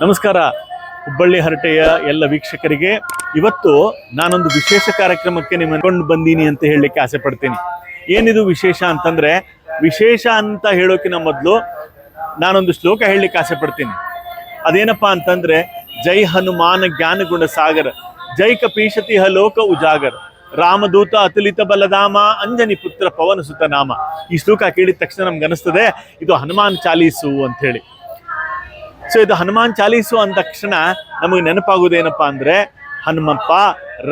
ನಮಸ್ಕಾರ. ಹುಬ್ಬಳ್ಳಿ ಹರಟೆಯ ಎಲ್ಲ ವೀಕ್ಷಕರಿಗೆ ಇವತ್ತು ನಾನೊಂದು ವಿಶೇಷ ಕಾರ್ಯಕ್ರಮಕ್ಕೆ ನಿಮ್ಮನ್ನು ಕೊಂಡು ಬಂದೀನಿ ಅಂತ ಹೇಳಲಿಕ್ಕೆ ಆಸೆ ಪಡ್ತೀನಿ. ಏನಿದು ವಿಶೇಷ ಅಂತಂದ್ರೆ, ವಿಶೇಷ ಅಂತ ಹೇಳೋಕಿನ ಮೊದಲು ನಾನೊಂದು ಶ್ಲೋಕ ಹೇಳಲಿಕ್ಕೆ ಆಸೆ ಪಡ್ತೀನಿ. ಅದೇನಪ್ಪಾ ಅಂತಂದ್ರೆ, ಜೈ ಹನುಮಾನ ಜ್ಞಾನ ಗುಣ ಸಾಗರ, ಜೈ ಕಪೀಶತಿ ಲೋಕ ಉಜಾಗರ, ರಾಮದೂತ ಅತುಲಿತ ಬಲಧಾಮ, ಅಂಜನಿ ಪುತ್ರ ಪವನ ಸುತ ನಾಮ. ಈ ಶ್ಲೋಕ ಕೇಳಿದ ತಕ್ಷಣ ನಮ್ಗೆ ಅನಿಸ್ತದೆ ಇದು ಹನುಮಾನ್ ಚಾಲೀಸು ಅಂತ ಹೇಳಿ. ಸೊ ಇದು ಹನುಮಾನ್ ಚಾಲೀಸು ಅಂದ ತಕ್ಷಣ ನಮಗೆ ನೆನಪಾಗೋದೇನಪ್ಪಾ ಅಂದ್ರೆ ಹನುಮಪ್ಪ,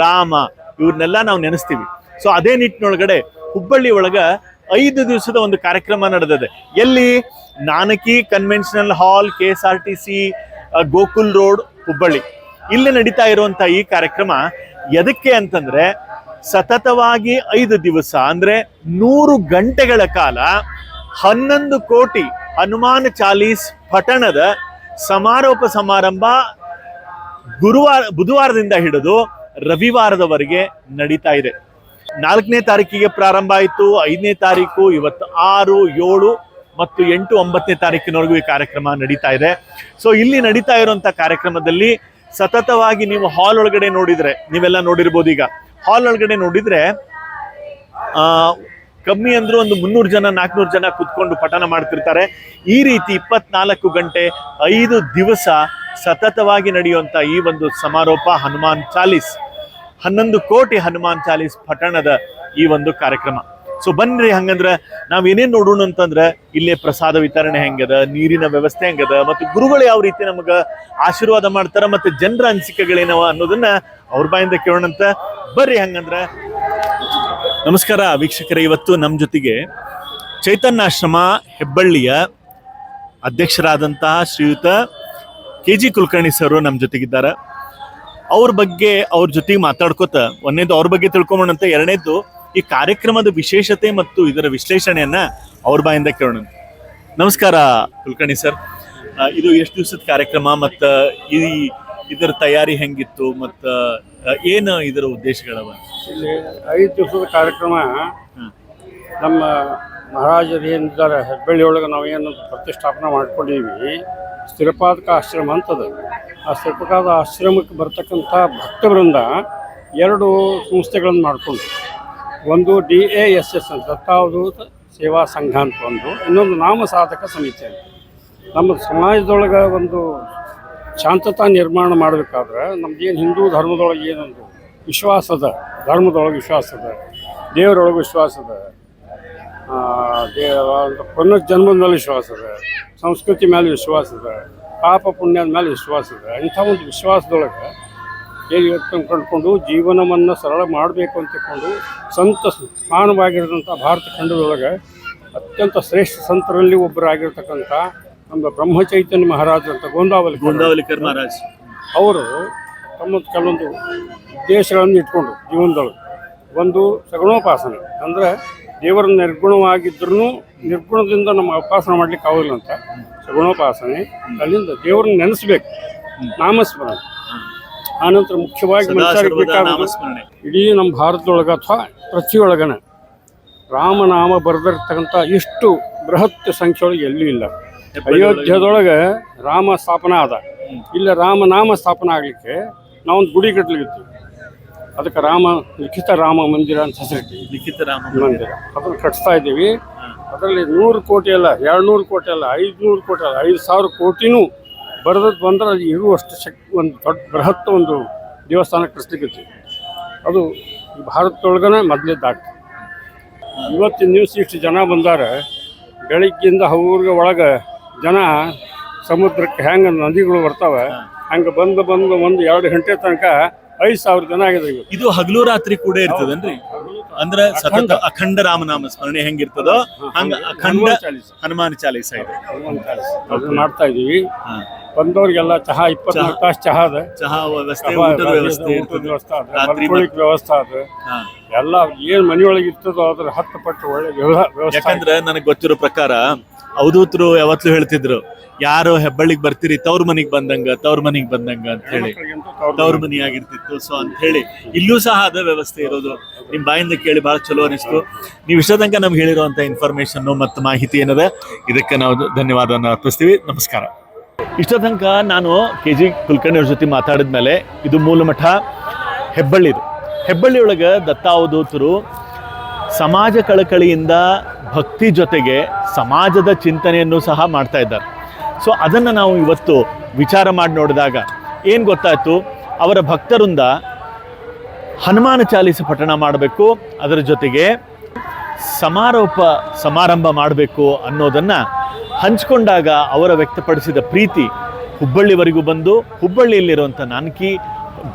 ರಾಮ, ಇವ್ರನ್ನೆಲ್ಲ ನಾವು ನೆನೆಸ್ತೀವಿ. ಸೊ ಅದೇ ನಿಟ್ಟಿನೊಳಗಡೆ ಹುಬ್ಬಳ್ಳಿ ಒಳಗ 5 ದಿವಸದ ಒಂದು ಕಾರ್ಯಕ್ರಮ ನಡೆದಿದೆ. ಎಲ್ಲಿ? ನಾನಕಿ ಕನ್ವೆನ್ಷನಲ್ ಹಾಲ್, KSRTC, ಗೋಕುಲ್ ರೋಡ್, ಹುಬ್ಬಳ್ಳಿ. ಇಲ್ಲಿ ನಡೀತಾ ಇರುವಂತ ಈ ಕಾರ್ಯಕ್ರಮ ಎದಕ್ಕೆ ಅಂತಂದ್ರೆ, ಸತತವಾಗಿ 5 ದಿವಸ ಅಂದ್ರೆ 100 ಗಂಟೆಗಳ ಕಾಲ 11 ಕೋಟಿ ಹನುಮಾನ್ ಚಾಲೀಸ್ ಪಠಣದ ಸಮಾರೋಪ ಸಮಾರಂಭ ಬುಧವಾರದಿಂದ ಹಿಡಿದು ರವಿವಾರದವರೆಗೆ ನಡೀತಾ ಇದೆ. 4ನೇ ತಾರೀಕಿಗೆ ಪ್ರಾರಂಭ ಆಯಿತು, 5ನೇ ತಾರೀಕು, ಇವತ್ತು 6, 7 ಮತ್ತು 8, 9ನೇ ತಾರೀಕಿನವರೆಗೂ ಈ ಕಾರ್ಯಕ್ರಮ ನಡೀತಾ ಇದೆ. ಸೊ ಇಲ್ಲಿ ನಡೀತಾ ಇರುವಂತ ಕಾರ್ಯಕ್ರಮದಲ್ಲಿ ಸತತವಾಗಿ ನೀವು ಹಾಲ್ ಒಳಗಡೆ ನೋಡಿದ್ರೆ, ನೀವೆಲ್ಲ ನೋಡಿರ್ಬೋದು, ಈಗ ಹಾಲ್ ಒಳಗಡೆ ನೋಡಿದ್ರೆ ಕಮ್ಮಿ ಅಂದ್ರೂ ಒಂದು 300 ಜನ 400 ಜನ ಕುತ್ಕೊಂಡು ಪಠಣ ಮಾಡ್ತಿರ್ತಾರೆ. ಈ ರೀತಿ 24 ಗಂಟೆ 5 ದಿವಸ ಸತತವಾಗಿ ನಡೆಯುವಂತ ಈ ಒಂದು ಸಮಾರೋಪ ಹನುಮಾನ್ ಚಾಲೀಸ್, 11 ಕೋಟಿ ಹನುಮಾನ್ ಚಾಲೀಸ್ ಪಠಣದ ಈ ಒಂದು ಕಾರ್ಯಕ್ರಮ. ಸೊ ಬನ್ರಿ, ಹಂಗಂದ್ರೆ ನಾವೇನೇನ್ ನೋಡೋಣ ಅಂತಂದ್ರೆ, ಇಲ್ಲೇ ಪ್ರಸಾದ ವಿತರಣೆ ಹೆಂಗದ, ನೀರಿನ ವ್ಯವಸ್ಥೆ ಹೆಂಗದ, ಮತ್ತು ಗುರುಗಳು ಯಾವ ರೀತಿ ನಮಗ ಆಶೀರ್ವಾದ ಮಾಡ್ತಾರ, ಮತ್ತೆ ಜನರ ಅನಿಸಿಕೆಗಳೇನವ ಅನ್ನೋದನ್ನ ಅವ್ರ ಬಾಯಿಂದ ಕೇಳೋಣಂತ. ಬರ್ರಿ ಹಂಗಂದ್ರ. ನಮಸ್ಕಾರ ವೀಕ್ಷಕರೇ, ಇವತ್ತು ನಮ್ಮ ಜೊತೆಗೆ ಚೈತನ್ಯಾಶ್ರಮ ಹೆಬ್ಬಳ್ಳಿಯ ಅಧ್ಯಕ್ಷರಾದಂತಹ ಶ್ರೀಯುತ KG ಕುಲಕರ್ಣಿ ಸರ್ ನಮ್ಮ ಜೊತೆಗಿದ್ದಾರೆ. ಅವ್ರ ಜೊತೆಗೆ ಮಾತಾಡ್ಕೋತ ಒಂದನೇದು ಅವ್ರ ಬಗ್ಗೆ ತಿಳ್ಕೊಂಬೋಣಂತ, ಎರಡನೇದು ಈ ಕಾರ್ಯಕ್ರಮದ ವಿಶೇಷತೆ ಮತ್ತು ಇದರ ವಿಶ್ಲೇಷಣೆಯನ್ನ ಅವ್ರ ಬಾಯಿಂದ ಕೇಳೋಣ. ನಮಸ್ಕಾರ ಕುಲಕರ್ಣಿ ಸರ್, ಇದು ಎಷ್ಟು ದಿವಸದ ಕಾರ್ಯಕ್ರಮ ಮತ್ತು ಇದರ ತಯಾರಿ ಹೆಂಗಿತ್ತು ಮತ್ತು ಏನು ಇದರ ಉದ್ದೇಶಗಳವ? ಇಲ್ಲಿ 5 ದಿವಸದ ಕಾರ್ಯಕ್ರಮ ನಮ್ಮ ಮಹಾರಾಜರು ಏನಿದ್ದಾರೆ ಹೆಬ್ಬಳ್ಳಿ ಒಳಗೆ ನಾವೇನು ಪ್ರತಿಷ್ಠಾಪನೆ ಮಾಡ್ಕೊಂಡಿದ್ದೀವಿ, ಸ್ಥಿರಪಾದಕ ಆಶ್ರಮ ಅಂತದ. ಆ ಸ್ಥಿರಪಾದಕ ಆಶ್ರಮಕ್ಕೆ ಬರ್ತಕ್ಕಂಥ ಭಕ್ತವೃಂದ 2 ಸಂಸ್ಥೆಗಳನ್ನು ಮಾಡಿಕೊಂಡು, ಒಂದು DASS ಅಂತ ದತ್ತಾವಧೂತ ಸೇವಾ ಸಂಘ ಅಂತ ಒಂದು, ಇನ್ನೊಂದು ನಾಮ ಸಾಧಕ ಸಮಿತಿ ಅಂತ. ನಮ್ಮ ಸಮಾಜದೊಳಗೆ ಒಂದು ಶಾಂತತಾ ನಿರ್ಮಾಣ ಮಾಡಬೇಕಾದ್ರೆ ನಮ್ದೇನು ಹಿಂದೂ ಧರ್ಮದೊಳಗೆ ಏನೊಂದು ವಿಶ್ವಾಸ ಅದ, ಧರ್ಮದೊಳಗೆ ವಿಶ್ವಾಸ ಅದ, ದೇವರೊಳಗೆ ವಿಶ್ವಾಸ ಅದ, ಪುನರ್ಜನ್ಮದ ಮೇಲೆ ವಿಶ್ವಾಸ ಅದ, ಸಂಸ್ಕೃತಿ ಮೇಲೆ ವಿಶ್ವಾಸ ಅದ, ಪಾಪ ಪುಣ್ಯದ ಮೇಲೆ ವಿಶ್ವಾಸ ಅದ. ಇಂಥ ಒಂದು ವಿಶ್ವಾಸದೊಳಗೆ ಹೇಗೆ ಕಂಡುಕೊಂಡು ಜೀವನವನ್ನು ಸರಳ ಮಾಡಬೇಕು ಅಂತ ತಿಳ್ಕೊಂಡು ಸಂತ ಸ್ಥಾನವಾಗಿರೋದಂಥ ಭಾರತ ಖಂಡದೊಳಗೆ ಅತ್ಯಂತ ಶ್ರೇಷ್ಠ ಸಂತರಲ್ಲಿ ಒಬ್ಬರಾಗಿರ್ತಕ್ಕಂಥ ನಮ್ಮ ಬ್ರಹ್ಮಚೈತನ್ಯ ಮಹಾರಾಜ್ ಅಂತ ಗೋಂದಾವಲಿಕರ್ ಮಹಾರಾಜ್ ಅವರು ತಮ್ಮ ಕೆಲವೊಂದು ಉದ್ದೇಶಗಳನ್ನು ಇಟ್ಕೊಂಡು ಜೀವನದೊಳಗೆ, ಒಂದು ಸಗುಣೋಪಾಸನೆ ಅಂದರೆ ದೇವರ ನಿರ್ಗುಣವಾಗಿದ್ರೂ ನಿರ್ಗುಣದಿಂದ ನಮ್ಮ ಉಪಾಸನೆ ಮಾಡ್ಲಿಕ್ಕೆ ಆಗೋದಿಲ್ಲ ಅಂತ ಸಗುಣೋಪಾಸನೆ, ಅಲ್ಲಿಂದ ದೇವರನ್ನ ನೆನೆಸ್ಬೇಕು, ನಾಮಸ್ಮರಣೆ. ಆನಂತರ ಮುಖ್ಯವಾಗಿ ಮನುಷ್ಯರಿಗೆ ಬೇಕಾದ ಇಡೀ ನಮ್ಮ ಭಾರತದೊಳಗೆ ಅಥವಾ ಪ್ರತಿಯೊಳಗನ ರಾಮನಾಮ ಬರೆದಿರ್ತಕ್ಕಂಥ ಇಷ್ಟು ಬೃಹತ್ ಸಂಖ್ಯೆಯೊಳಗೆ ಎಲ್ಲೂ ಇಲ್ಲ. ಅಯೋಧ್ಯದೊಳಗೆ ರಾಮ ಸ್ಥಾಪನಾ ಆದ, ಇಲ್ಲ ರಾಮನಾಮ ಸ್ಥಾಪನೆ ಆಗಲಿಕ್ಕೆ ನಾವೊಂದು ಗುಡಿ ಕಟ್ಟಲಿಕ್ಕೆ, ಅದಕ್ಕೆ ಲಿಖಿತ ರಾಮ ಮಂದಿರ ಅಂತ ಹೆಸರಿಟ್ಟಿವಿ. ಲಿಖಿತ ರಾಮ ಮಂದಿರ ಅದನ್ನು ಕಟ್ಸ್ತಾ ಇದ್ದೀವಿ. ಅದರಲ್ಲಿ 100 ಕೋಟಿ ಅಲ್ಲ, 200 ಕೋಟಿ ಅಲ್ಲ, 500 ಕೋಟಿ ಅಲ್ಲ, 5,000 ಕೋಟಿನೂ ಬರೆದದ್ದು ಬಂದ್ರೆ ಅದು ಇರುವಷ್ಟು ಒಂದು ದೊಡ್ಡ ಬೃಹತ್ ಒಂದು ದೇವಸ್ಥಾನ ಕಟ್ಟಿಸ್ಲಿಕ್ಕೆ. ಅದು ಈ ಭಾರತದೊಳಗನೆ ಮೊದಲೇದಾಗ್ತದೆ. ಇವತ್ತಿನ ದಿವಸ ಇಷ್ಟು ಜನ ಬಂದಾರೆ, ಬೆಳಿಗ್ಗೆಯಿಂದ ಊರಿಗೆ ಒಳಗೆ ಜನ ಸಮುದ್ರಕ್ಕೆ ಹೆಂಗೆ ನದಿಗಳು ಬರ್ತಾವೆ ಹಂಗೆ ಬಂದು 1-2 ಗಂಟೆ ತನಕ 5,000 ಜನ ಆಗಿದೆ. ಇದು ಹಗಲು ರಾತ್ರಿ ಕೂಡ ಇರ್ತದನ್ರಿ? ಅಂದ್ರೆ ಸತತ ಅಖಂಡ ರಾಮನಾಮ ಸ್ಮರಣೆ ಹೆಂಗಿರ್ತದೋ ಹಂಗ ಅಖಂಡ ಹನುಮಾನ್ ಚಾಲೀಸ ಇದೆ ಮಾಡ್ತಾ ಇದೀವಿ. ಬಂದವ್ರಿಗೆಲ್ಲ ಚಹಾ 24 ತಾಸು ಚಹಾ ವ್ಯವಸ್ಥೆ, ವ್ಯವಸ್ಥೆ ಅದ, ಎಲ್ಲ ಏನ್ ಮನೆಯೊಳಗೆ ಇರ್ತದೋ ಅದ್ರ 10 ಪಟ್ಟು ಒಳ್ಳೆ ವ್ಯವಸ್ಥೆ. ಯಾಕಂದ್ರೆ ನನಗೆ ಗೊತ್ತಿರೋ ಪ್ರಕಾರ ಅವಧೂತರು ಯಾವತ್ತೂ ಹೇಳ್ತಿದ್ರು, ಯಾರು ಹೆಬ್ಬಳ್ಳಿಗೆ ಬರ್ತೀರಿ ತವ್ರ ಮನಿಗ್ ಬಂದಂಗ ಅಂತ ಹೇಳಿ, ತವ್ರ ಮನಿ ಆಗಿರ್ತಿತ್ತು. ಸೊ ಅಂತ ಹೇಳಿ ಇಲ್ಲೂ ಸಹ ಅದ ವ್ಯವಸ್ಥೆ ಇರೋದು. ನಿಮ್ ಬಾಯಿಂದ ಕೇಳಿ ಬಹಳ ಚಲೋ ಅನಿಸ್ತು. ನೀವು ಇಷ್ಟ ತನಕ ನಮ್ಗೆ ಹೇಳಿರುವಂತ ಇನ್ಫಾರ್ಮೇಶನ್ ಮತ್ತು ಮಾಹಿತಿ ಏನದ, ಇದಕ್ಕೆ ನಾವು ಧನ್ಯವಾದವನ್ನು ಅರ್ಪಿಸ್ತೀವಿ. ನಮಸ್ಕಾರ. ಇಷ್ಟ ತನಕ ನಾನು KG ಕುಲಕರ್ಣಿ ಅವ್ರ ಜೊತೆ ಮಾತಾಡಿದ ಮೇಲೆ ಇದು ಮೂಲಮಠ ಹೆಬ್ಬಳ್ಳಿದು. ಹೆಬ್ಬಳ್ಳಿ ಒಳಗೆ ದತ್ತಾವಧೂತರು ಸಮಾಜ ಕಳಕಳಿಯಿಂದ ಭಕ್ತಿ ಜೊತೆಗೆ ಸಮಾಜದ ಚಿಂತನೆಯನ್ನು ಸಹ ಮಾಡ್ತಾ ಇದ್ದಾರೆ. ಸೊ ಅದನ್ನು ನಾವು ಇವತ್ತು ವಿಚಾರ ಮಾಡಿ ನೋಡಿದಾಗ ಏನು ಗೊತ್ತಾಯಿತು, ಅವರ ಭಕ್ತರಿಂದ ಹನುಮಾನ ಚಾಲೀಸ ಪಠಣ ಮಾಡಬೇಕು, ಅದರ ಜೊತೆಗೆ ಸಮಾರಂಭ ಮಾಡಬೇಕು ಅನ್ನೋದನ್ನು ಹಂಚ್ಕೊಂಡಾಗ ಅವರ ವ್ಯಕ್ತಪಡಿಸಿದ ಪ್ರೀತಿ ಹುಬ್ಬಳ್ಳಿವರೆಗೂ ಬಂದು ಹುಬ್ಬಳ್ಳಿಯಲ್ಲಿರುವಂಥ ನಾನ್ಕಿ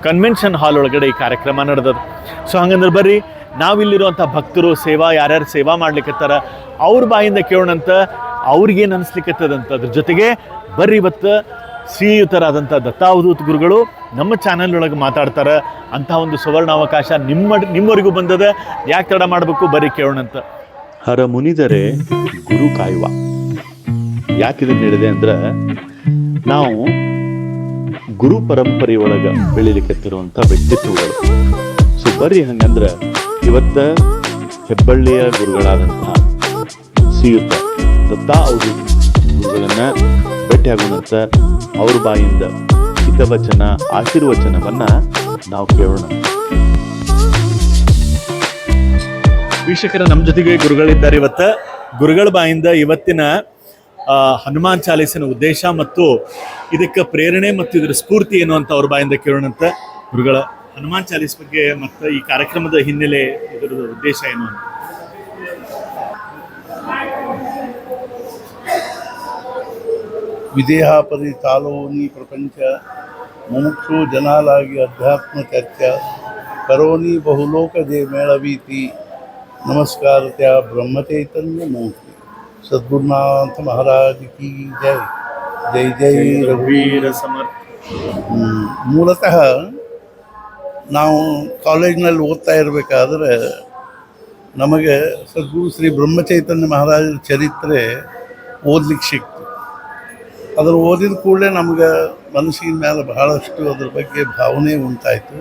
ಕನ್ವೆನ್ಷನ್ ಹಾಲ್ ಒಳಗಡೆ ಈ ಕಾರ್ಯಕ್ರಮ ನಡೆದದು. ಸೊ ಹಂಗಂದ್ರೆ ಬರ್ರಿ ನಾವಿಲ್ಲಿರುವಂಥ ಭಕ್ತರು ಯಾರ್ಯಾರು ಸೇವಾ ಮಾಡ್ಲಿಕ್ಕತ್ತಾರ ಅವ್ರ ಬಾಯಿಂದ ಕೇಳೋಣಂತ, ಅವ್ರಿಗೇನು ಅನಿಸ್ಲಿಕ್ಕತ್ತದಂತ. ಅದ್ರ ಜೊತೆಗೆ ಬರ್ರಿ ಇವತ್ತು ಶ್ರೀಯುತರಾದಂಥ ದತ್ತಾವಧೂತ ಗುರುಗಳು ನಮ್ಮ ಚಾನಲ್ ಒಳಗೆ ಮಾತಾಡ್ತಾರೆ. ಅಂಥ ಒಂದು ಸುವರ್ಣಾವಕಾಶ ನಿಮ್ಮವರೆಗೂ ಬಂದದ, ಯಾಕೆ ತಡ ಮಾಡಬೇಕು, ಬರ್ರಿ ಕೇಳೋಣಂತ. ಹರ ಮುನಿದರೆ ಗುರು ಕಾಯುವ. ಯಾಕಿದನ್ನು ಹೇಳಿದೆ ಅಂದ್ರೆ, ನಾವು ಗುರು ಪರಂಪರೆಯೊಳಗೆ ಬೆಳಿಲಿಕ್ಕತ್ತಿರುವಂಥ ವ್ಯಕ್ತಿತ್ವಗಳು. ಸೊ ಬರ್ರಿ ಹಂಗಂದ್ರೆ ಇವತ್ತ ಹೆಬ್ಬಳ್ಳಿಯ ಗುರುಗಳಾದಂತಹ ಶ್ರೀಯುತ ದತ್ತಾವಧೂತ ಗುರುಗಳನ್ನ ಭೇಟಿಯಾಗೋಣಂತ. ಅವ್ರ ಬಾಯಿಂದ ಹಿತವಚನ ಆಶೀರ್ವಚನವನ್ನ ನಾವು ಕೇಳೋಣ. ವೀಕ್ಷಕರ, ನಮ್ಮ ಜೊತೆಗೆ ಗುರುಗಳಿದ್ದಾರೆ. ಗುರುಗಳ ಬಾಯಿಂದ ಇವತ್ತಿನ ಹನುಮಾನ್ ಚಾಲೀಸಿನ ಉದ್ದೇಶ ಮತ್ತು ಇದಕ್ಕೆ ಪ್ರೇರಣೆ ಮತ್ತು ಇದರ ಸ್ಫೂರ್ತಿ ಏನು ಅಂತ ಅವ್ರ ಬಾಯಿಂದ ಕೇಳೋಣಂತ. ಗುರುಗಳ ಹನುಮಾನ್ ಚಾಲೀಸ್ ಬಗ್ಗೆ ಮತ್ತು ಈ ಕಾರ್ಯಕ್ರಮದ ಹಿನ್ನೆಲೆ, ಇದರ ಉದ್ದೇಶ ಏನು ಅಂತ. ವಿದೇಹಾಪರಿ ತಾಲೋನಿ ಪ್ರಪಂಚ ಮುಮುಕ್ಷು ಜನಾಲಾಗಿ ಅಧ್ಯಾತ್ಮ ಚರ್ಚಾ ಕರೋನಿ ಬಹುಲೋಕ ಜಯ ಮೇಳವೀತಿ ನಮಸ್ಕಾರತ್ಯ ಬ್ರಹ್ಮಚೈತನ್ಯ ಮೂರ್ತಿ ಸದ್ಗುರುನಾಥ ಮಹಾರಾಜ್ ಕಿ ಜೈ. ಜೈ ಜೈ ರಘುವೀರ ಸಮರ್ಥ. ಮೂಲತಃ ನಾವು ಕಾಲೇಜ್ನಲ್ಲಿ ಓದ್ತಾ ಇರಬೇಕಾದ್ರೆ ನಮಗೆ ಸದ್ಗುರು ಶ್ರೀ ಬ್ರಹ್ಮಚೈತನ್ಯ ಮಹಾರಾಜರ ಚರಿತ್ರೆ ಓದ್ಲಿಕ್ಕೆ ಸಿಕ್ತು. ಅದರ ಓದಿದ ಕೂಡಲೇ ನಮ್ಗೆ ಮನಸ್ಸಿನ ಮೇಲೆ ಬಹಳಷ್ಟು ಅದ್ರ ಬಗ್ಗೆ ಭಾವನೆ ಉಂಟಾಯಿತು.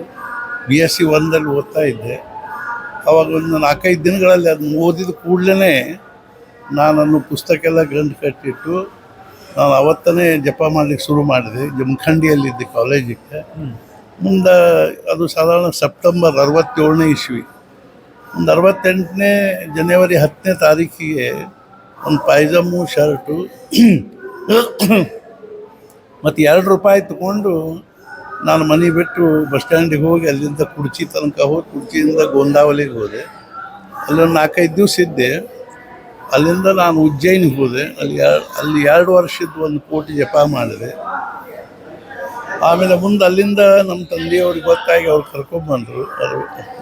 BSc 1ರಲ್ಲಿ ಓದ್ತಾ ಇದ್ದೆ. ಅವಾಗ ಒಂದು 4-5 ದಿನಗಳಲ್ಲಿ ಅದನ್ನು ಓದಿದ ಕೂಡಲೇ ನಾನನ್ನು ಪುಸ್ತಕ ಎಲ್ಲ ಗಂಟು ಕಟ್ಟಿಟ್ಟು ನಾನು ಅವತ್ತನೇ ಜಪ ಮಾಡಲಿಕ್ಕೆ ಶುರು ಮಾಡಿದೆ. ಜಮಖಂಡಿಯಲ್ಲಿದ್ದೆ ಕಾಲೇಜಿಗೆ. ಮುಂದೆ ಅದು ಸಾಧಾರಣ ಸೆಪ್ಟೆಂಬರ್ 67ನೇ ಇಸ್ವಿ. ಒಂದು 68ನೇ ಜನವರಿ 10ನೇ ತಾರೀಕಿಗೆ ಒಂದು ಪಾಯ್ಜಾಮು ಶರ್ಟು ಮತ್ತು ₹2 ತಗೊಂಡು ನಾನು ಮನೆ ಬಿಟ್ಟು ಬಸ್ ಸ್ಟ್ಯಾಂಡಿಗೆ ಹೋಗಿ ಅಲ್ಲಿಂದ ಕುಡ್ಚಿ ತನಕ ಹೋಗಿ ಕುಡ್ಚಿಯಿಂದ ಗೋಂದಾವಲಿಗೆ ಹೋದೆ. ಅಲ್ಲೊಂದು 4-5 ದಿವಸ ಇದ್ದೆ. ಅಲ್ಲಿಂದ ನಾನು ಉಜ್ಜಯಿನಿಗೆ ಹೋದೆ. ಅಲ್ಲಿ 2 ವರ್ಷದ ಒಂದು ಕೋಟಿ ಜಪ ಮಾಡಿದೆ. ಆಮೇಲೆ ಮುಂದೆ ಅಲ್ಲಿಂದ ನಮ್ಮ ತಂದೆಯವ್ರಿಗೆ ಗೊತ್ತಾಗಿ ಅವ್ರು ಕರ್ಕೊಂಡ್ಬಂದರು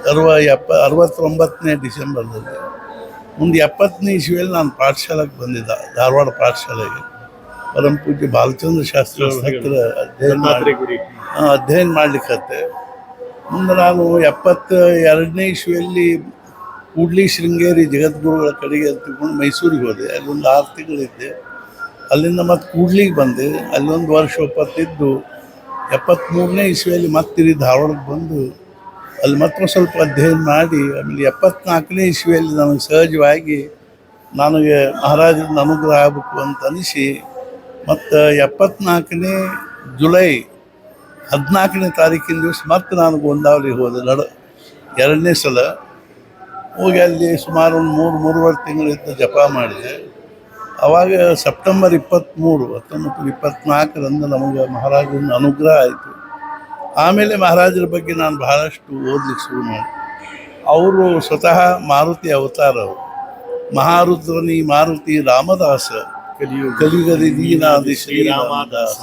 69ನೇ ಡಿಸೆಂಬರ್ದಲ್ಲಿ. ಮುಂದೆ 70ನೇ ಇಸ್ವಿಯಲ್ಲಿ ನಾನು ಪಾಠಶಾಲೆಗೆ ಬಂದಿದ್ದೆ, ಧಾರವಾಡ ಪಾಠಶಾಲೆಗೆ. ಪರಮ ಪೂಜ್ಯ ಬಾಲಚಂದ್ರ ಶಾಸ್ತ್ರಿ ಅವ್ರ ಹತ್ತಿರ ಅಧ್ಯಯನ ಮಾಡ್ಲಿಕ್ಕೆ. ಮುಂದೆ ನಾನು 72ನೇ ಇಸ್ವಿಯಲ್ಲಿ ಕೂಡ್ಲಿ ಶೃಂಗೇರಿ ಜಗದ್ಗುರುಗಳ ಕಡೆಗೆ ತಿಳ್ಕೊಂಡು ಮೈಸೂರಿಗೆ ಹೋದೆ. ಅಲ್ಲೊಂದು 6 ತಿಂಗಳಿದ್ದೆ. ಅಲ್ಲಿಂದ ಮತ್ತೆ ಕೂಡ್ಲಿಗೆ ಬಂದೆ. ಅಲ್ಲೊಂದು ವರ್ಷ ಒಪ್ಪತ್ತಿದ್ದು 73ನೇ ಇಸ್ವಿಯಲ್ಲಿ ಮತ್ತೆ ಧಾರವಾಡಕ್ಕೆ ಬಂದು ಅಲ್ಲಿ ಮತ್ತೊಂದು ಸ್ವಲ್ಪ ಅಧ್ಯಯನ ಮಾಡಿ ಆಮೇಲೆ 74ನೇ ಇಸ್ವಿಯಲ್ಲಿ ನನಗೆ ಸಹಜವಾಗಿ ನನಗೆ ಮಹಾರಾಜನ ಅನುಗ್ರಹ ಆಗಬೇಕು ಅಂತ ಅನಿಸಿ ಮತ್ತು 74ನೇ ಜುಲೈ 14ನೇ ತಾರೀಕಿನ ದಿವಸ ಮತ್ತೆ ನಾನು ಗೋಂದಾವಲಿಗೆ ಹೋದೆ. 2ನೇ ಸಲ ಹೋಗಿ ಅಲ್ಲಿ ಸುಮಾರು ಒಂದು 3-3.5 ತಿಂಗಳಿಂದ ಜಪ ಮಾಡಿದೆ. ಆವಾಗ ಸೆಪ್ಟೆಂಬರ್ 23, 1924ರಂದು ನಮಗೆ ಮಹಾರಾಜನ ಅನುಗ್ರಹ ಆಯಿತು. ಆಮೇಲೆ ಮಹಾರಾಜರ ಬಗ್ಗೆ ನಾನು ಬಹಳಷ್ಟು ಓದಲಿಕ್ಕೆ ಶುರು ಮಾಡಿ. ಅವರು ಸ್ವತಃ ಮಾರುತಿ ಅವತಾರ. ಅವರು ಮಹಾರುದ್ರನಿ ಮಾರುತಿ ರಾಮದಾಸ ಕಲಿಯುಗದಿ ದೀನಾದಿ ಶ್ರೀರಾಮದಾಸ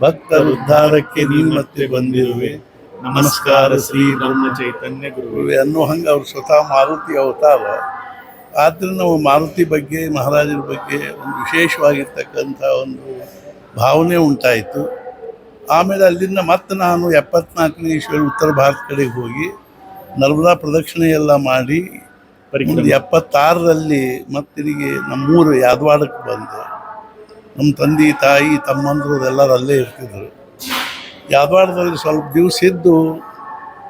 ಭಕ್ತರ ಉದ್ಧಾರಕ್ಕೆ ನೀನು ಮತ್ತೆ ಬಂದಿರುವೆ ನಮಸ್ಕಾರ ಶ್ರೀ ಬ್ರಹ್ಮ ಚೈತನ್ಯ ಗುರುವೆ ಅನ್ನೋ ಹಂಗೆ ಅವ್ರು ಸ್ವತಃ ಮಾರುತಿ ಅವತಾರ. ಆದ್ದರಿಂದ ನಾವು ಮಾರುತಿ ಬಗ್ಗೆ ಮಹಾರಾಜರ ಬಗ್ಗೆ ಒಂದು ವಿಶೇಷವಾಗಿರ್ತಕ್ಕಂಥ ಒಂದು ಭಾವನೆ ಉಂಟಾಯಿತು. ಆಮೇಲೆ ಅಲ್ಲಿಂದ ಮತ್ತೆ ನಾನು 74ನೇ ಇಸ್ವಿಯಲ್ಲಿ ಉತ್ತರ ಭಾರತ ಕಡೆಗೆ ಹೋಗಿ ನರ್ಮದಾ ಪ್ರದಕ್ಷಿಣೆ ಎಲ್ಲ ಮಾಡಿ 76ರಲ್ಲಿ ಮತ್ತಿರಿಗೆ ನಮ್ಮೂರು ಯಾದವಾಡಕ್ಕೆ ಬಂದೆ. ನಮ್ಮ ತಂದೆ ತಾಯಿ ತಮ್ಮಂದರು ಎಲ್ಲರೂ ಅಲ್ಲೇ ಇರ್ತಿದ್ರು. ಯಾದವಾಡದಲ್ಲಿ ಸ್ವಲ್ಪ ದಿವಸ ಇದ್ದು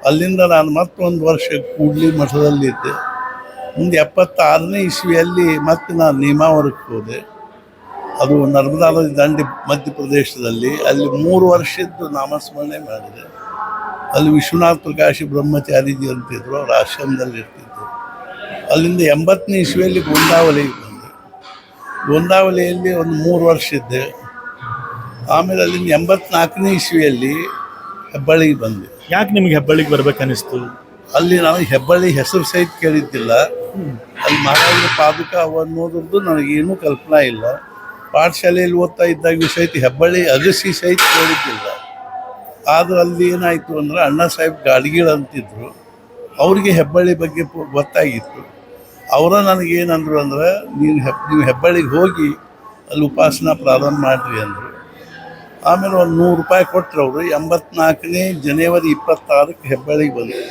ಅಲ್ಲಿಂದ ನಾನು ಮತ್ತೊಂದು ವರ್ಷ ಕೂಡ್ಲಿ ಮಠದಲ್ಲಿದ್ದೆ. ಮುಂದೆ 76ನೇ ಇಸ್ವಿಯಲ್ಲಿ ಮತ್ತೆ ನಾನು ನೇಮಾವರಕ್ಕೆ ಹೋದೆ. ಅದು ನರ್ಮದಾ ನದಿ ದಂಡೆ ಮಧ್ಯಪ್ರದೇಶದಲ್ಲಿ. ಅಲ್ಲಿ 3 ವರ್ಷದ್ದು ನಾಮಸ್ಮರಣೆ ಮಾಡಿದೆ. ಅಲ್ಲಿ ವಿಶ್ವನಾಥ್ ಪ್ರಕಾಶಿ ಬ್ರಹ್ಮಚಾರಿಜಿ ಅಂತಿದ್ರು, ಅವ್ರ ಆಶ್ರಮದಲ್ಲಿ ಇರ್ತಿದ್ರು. ಅಲ್ಲಿಂದ 80ನೇ ಇಸ್ವಿಯಲ್ಲಿ ಗೋಂದಾವಲಿಗೆ ಬಂದೆ. ಗೋಂದಾವಲಿಯಲ್ಲಿ ಒಂದು 3 ವರ್ಷ ಇದ್ದೆ. ಆಮೇಲೆ ಅಲ್ಲಿಂದ 84ನೇ ಇಸ್ವಿಯಲ್ಲಿ ಹೆಬ್ಬಳ್ಳಿಗೆ ಬಂದೆ. ಯಾಕೆ ನಿಮ್ಗೆ ಹೆಬ್ಬಳ್ಳಿಗೆ ಬರ್ಬೇಕನ್ನಿಸ್ತು? ಅಲ್ಲಿ ನಾನು ಹೆಬ್ಬಳ್ಳಿ ಹೆಸರು ಸಹಿತ ಕೇಳಿದ್ದಿಲ್ಲ. ಅಲ್ಲಿ ಮಹಾರಾಜರ ಪಾದುಕ ಅನ್ನೋದ್ರದ್ದು ನನಗೇನೂ ಕಲ್ಪನಾ ಇಲ್ಲ. ಪಾಠಶಾಲೆಯಲ್ಲಿ ಓದ್ತಾ ಇದ್ದಾಗ ಸಹಿತ ಹೆಬ್ಬಳ್ಳಿ ಅಗಸಿ ಸಹಿತ ಕೇಳಿದ್ದಿಲ್ಲ. ಆದ್ರೆ ಅಲ್ಲಿ ಏನಾಯಿತು ಅಂದ್ರೆ ಅಣ್ಣ ಸಾಹೇಬ್ ಗಾಡ್ಗೀಳ್ ಅಂತಿದ್ರು, ಅವ್ರಿಗೆ ಹೆಬ್ಬಳ್ಳಿ ಬಗ್ಗೆ ಗೊತ್ತಾಗಿತ್ತು. ಅವರ ನನಗೇನಂದ್ರು ಅಂದ್ರೆ ನೀವು ಹೆಬ್ಬಳ್ಳಿಗೆ ಹೋಗಿ ಅಲ್ಲಿ ಉಪಾಸನಾ ಪ್ರಾರಂಭ ಮಾಡಿರಿ ಅಂದರು. ಆಮೇಲೆ ಒಂದು 100 ರೂಪಾಯಿ ಕೊಟ್ಟರು ಅವರು. 84ನೇ ಜನವರಿ 26ಕ್ಕೆ ಹೆಬ್ಬಳ್ಳಿಗೆ ಬಂದರು.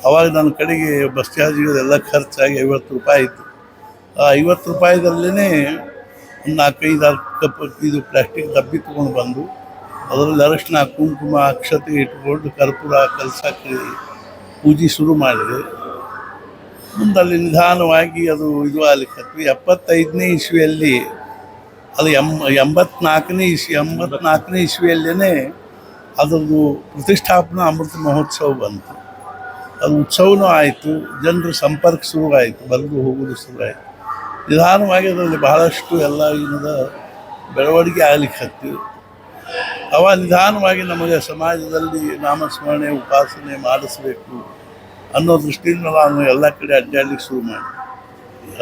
ಅವಾಗ ನನ್ನ ಕಡೆಗೆ ಬಸ್ ಚಾರ್ಜ್ಗಳೆಲ್ಲ ಖರ್ಚಾಗಿ 50 ರೂಪಾಯಿ ಇತ್ತು. ಆ 50 ರೂಪಾಯಿದಲ್ಲೇ ಒಂದು 4-5 ಕಪ್ ಇದು ಪ್ಲಾಸ್ಟಿಕ್ ಡಬ್ಬಿ ತೊಗೊಂಡು ಬಂದು ಅದರಲ್ಲಿ ಅರಶಿನ, ಕುಂಕುಮ, ಅಕ್ಷತೆ ಇಟ್ಕೊಂಡು ಕರ್ಪೂರ ಕಲಸಕ್ಕೆ ಪೂಜೆ ಶುರು ಮಾಡಿದೆ. ಮುಂದಲ್ಲಿ ನಿಧಾನವಾಗಿ ಅದು ಇದು ಆಗ್ಲಿಕ್ಕೆ 75ನೇ ಇಸ್ವಿಯಲ್ಲಿ ಅದು 84ನೇ ಇಸ್ವಿಯಲ್ಲೇ ಅದರದ್ದು ಪ್ರತಿಷ್ಠಾಪನಾ ಅಮೃತ ಮಹೋತ್ಸವ ಬಂತು. ಅದು ಉತ್ಸವನೂ ಆಯಿತು, ಜನರ ಸಂಪರ್ಕ ಶುರುವಾಯಿತು, ಬರೆದು ಹೋಗೋದು ಶುರುವಾಯಿತು. ನಿಧಾನವಾಗಿ ಅದರಲ್ಲಿ ಬಹಳಷ್ಟು ಎಲ್ಲ ಏನದ ಬೆಳವಣಿಗೆ ಆಗ್ಲಿಕ್ಕೆ ಹತ್ತಿವು. ಅವ ನಿಧಾನವಾಗಿ ನಮಗೆ ಸಮಾಜದಲ್ಲಿ ನಾಮಸ್ಮರಣೆ ಉಪಾಸನೆ ಮಾಡಿಸ್ಬೇಕು ಅನ್ನೋ ದೃಷ್ಟಿಯಿಂದ ನಾನು ಎಲ್ಲ ಕಡೆ ಅಡ್ಡಾಡ್ಲಿಕ್ಕೆ ಶುರು ಮಾಡಿದೆ.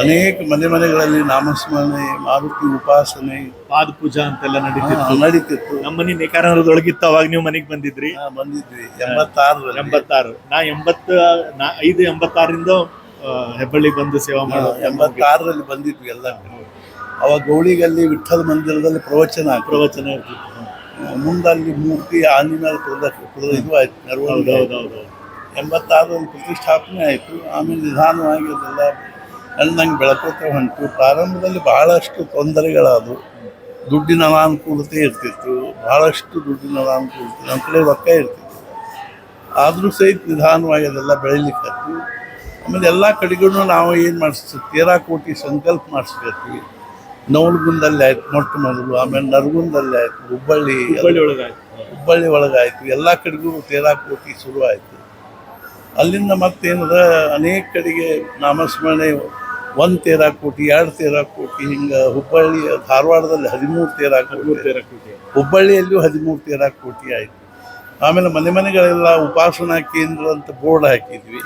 ಅನೇಕ ಮನೆಗಳಲ್ಲಿ ನಾಮಸ್ಮರಣೆ, ಮಾರುತಿ ಉಪಾಸನೆ, ಪಾದ ಪೂಜಾ ಅಂತೆಲ್ಲ ನಡೀತಿತ್ತು. ನಡೀತಿತ್ತು. ನಮ್ಮ ಮನೆ ನೇಕಾರದೊಳಗಿತ್ತು. ಅವಾಗ ನೀವು ಮನೆಗೆ ಬಂದಿದ್ರಿ? ಬಂದಿದ್ವಿ 86. 86. ನಾ 86ರಿಂದ ಹೆಬ್ಬಳ್ಳಿಗೆ ಬಂದು ಸೇವಾ ಮಾಡೋ 86ರಲ್ಲಿ ಬಂದಿದ್ವಿ ಎಲ್ಲ. ಅವಾಗ ಗೌಳಿಗಲ್ಲಿ ವಿಠ್ಠಲ ಮಂದಿರದಲ್ಲಿ ಪ್ರವಚನ ಇರ್ತಿತ್ತು. ಮುಂದಲ್ಲಿ ಮೂರ್ತಿ ಆನೆ ಮೇಲೆ ಇದು ಆಯ್ತು, ಮೆರವಣಿಗೆ. 86ರಲ್ಲಿ ಪ್ರತಿಷ್ಠಾಪನೆ ಆಯಿತು. ಆಮೇಲೆ ನಿಧಾನವಾಗಿ ಅದೆಲ್ಲ ನಂಗೆ ಬೆಳ್ಕೋತ ಹೊಂಟು. ಪ್ರಾರಂಭದಲ್ಲಿ ಬಹಳಷ್ಟು ತೊಂದರೆಗಳಾದವು. ದುಡ್ಡಿನ ಅನಾನುಕೂಲತೆ ಇರ್ತಿತ್ತು, ಬಹಳಷ್ಟು ದುಡ್ಡಿನ ಅನಾನುಕೂಲತೆ. ನಮ್ಮ ಕಡೆ ರೊಕ್ಕ ಇರ್ತಿತ್ತು. ಆದರೂ ಸಹಿತ ನಿಧಾನವಾಗಿ ಅದೆಲ್ಲ ಬೆಳಿಲಿಕ್ಕೆ. ಆಮೇಲೆ ಎಲ್ಲ ಕಡೆಗೂ ನಾವು ಏನು ಮಾಡಿಸ್ತೀವಿ, 13 ಕೋಟಿ ಸಂಕಲ್ಪ ಮಾಡಿಸ್ಕೊಳ್ತೀವಿ. ನವಲಗುಂದಲ್ಲಿ ಆಯ್ತು ಮೊಟ್ಟ ಮೊದಲು, ಆಮೇಲೆ ನರಗುಂದಲ್ಲಿ ಆಯಿತು, ಹುಬ್ಬಳ್ಳಿ ಒಳಗಾಯಿತು. ಎಲ್ಲ ಕಡೆಗೂ 13 ಕೋಟಿ ಶುರು ಆಯಿತು. ಅಲ್ಲಿಂದ ಮತ್ತೇನದ ಅನೇಕ ಕಡೆಗೆ ನಾಮಸ್ಮರಣೆ 1 13 ಕೋಟಿ, 2 13 ಕೋಟಿ, ಹಿಂಗೆ ಹುಬ್ಬಳ್ಳಿ ಧಾರವಾಡದಲ್ಲಿ 13 ಕೋಟಿ, ಹುಬ್ಬಳ್ಳಿಯಲ್ಲೂ 13 13 ಕೋಟಿ ಆಯಿತು. ಆಮೇಲೆ ಮನೆಗಳೆಲ್ಲ ಉಪಾಸನಾ ಕೇಂದ್ರ ಅಂತ ಬೋರ್ಡ್ ಹಾಕಿದ್ವಿ.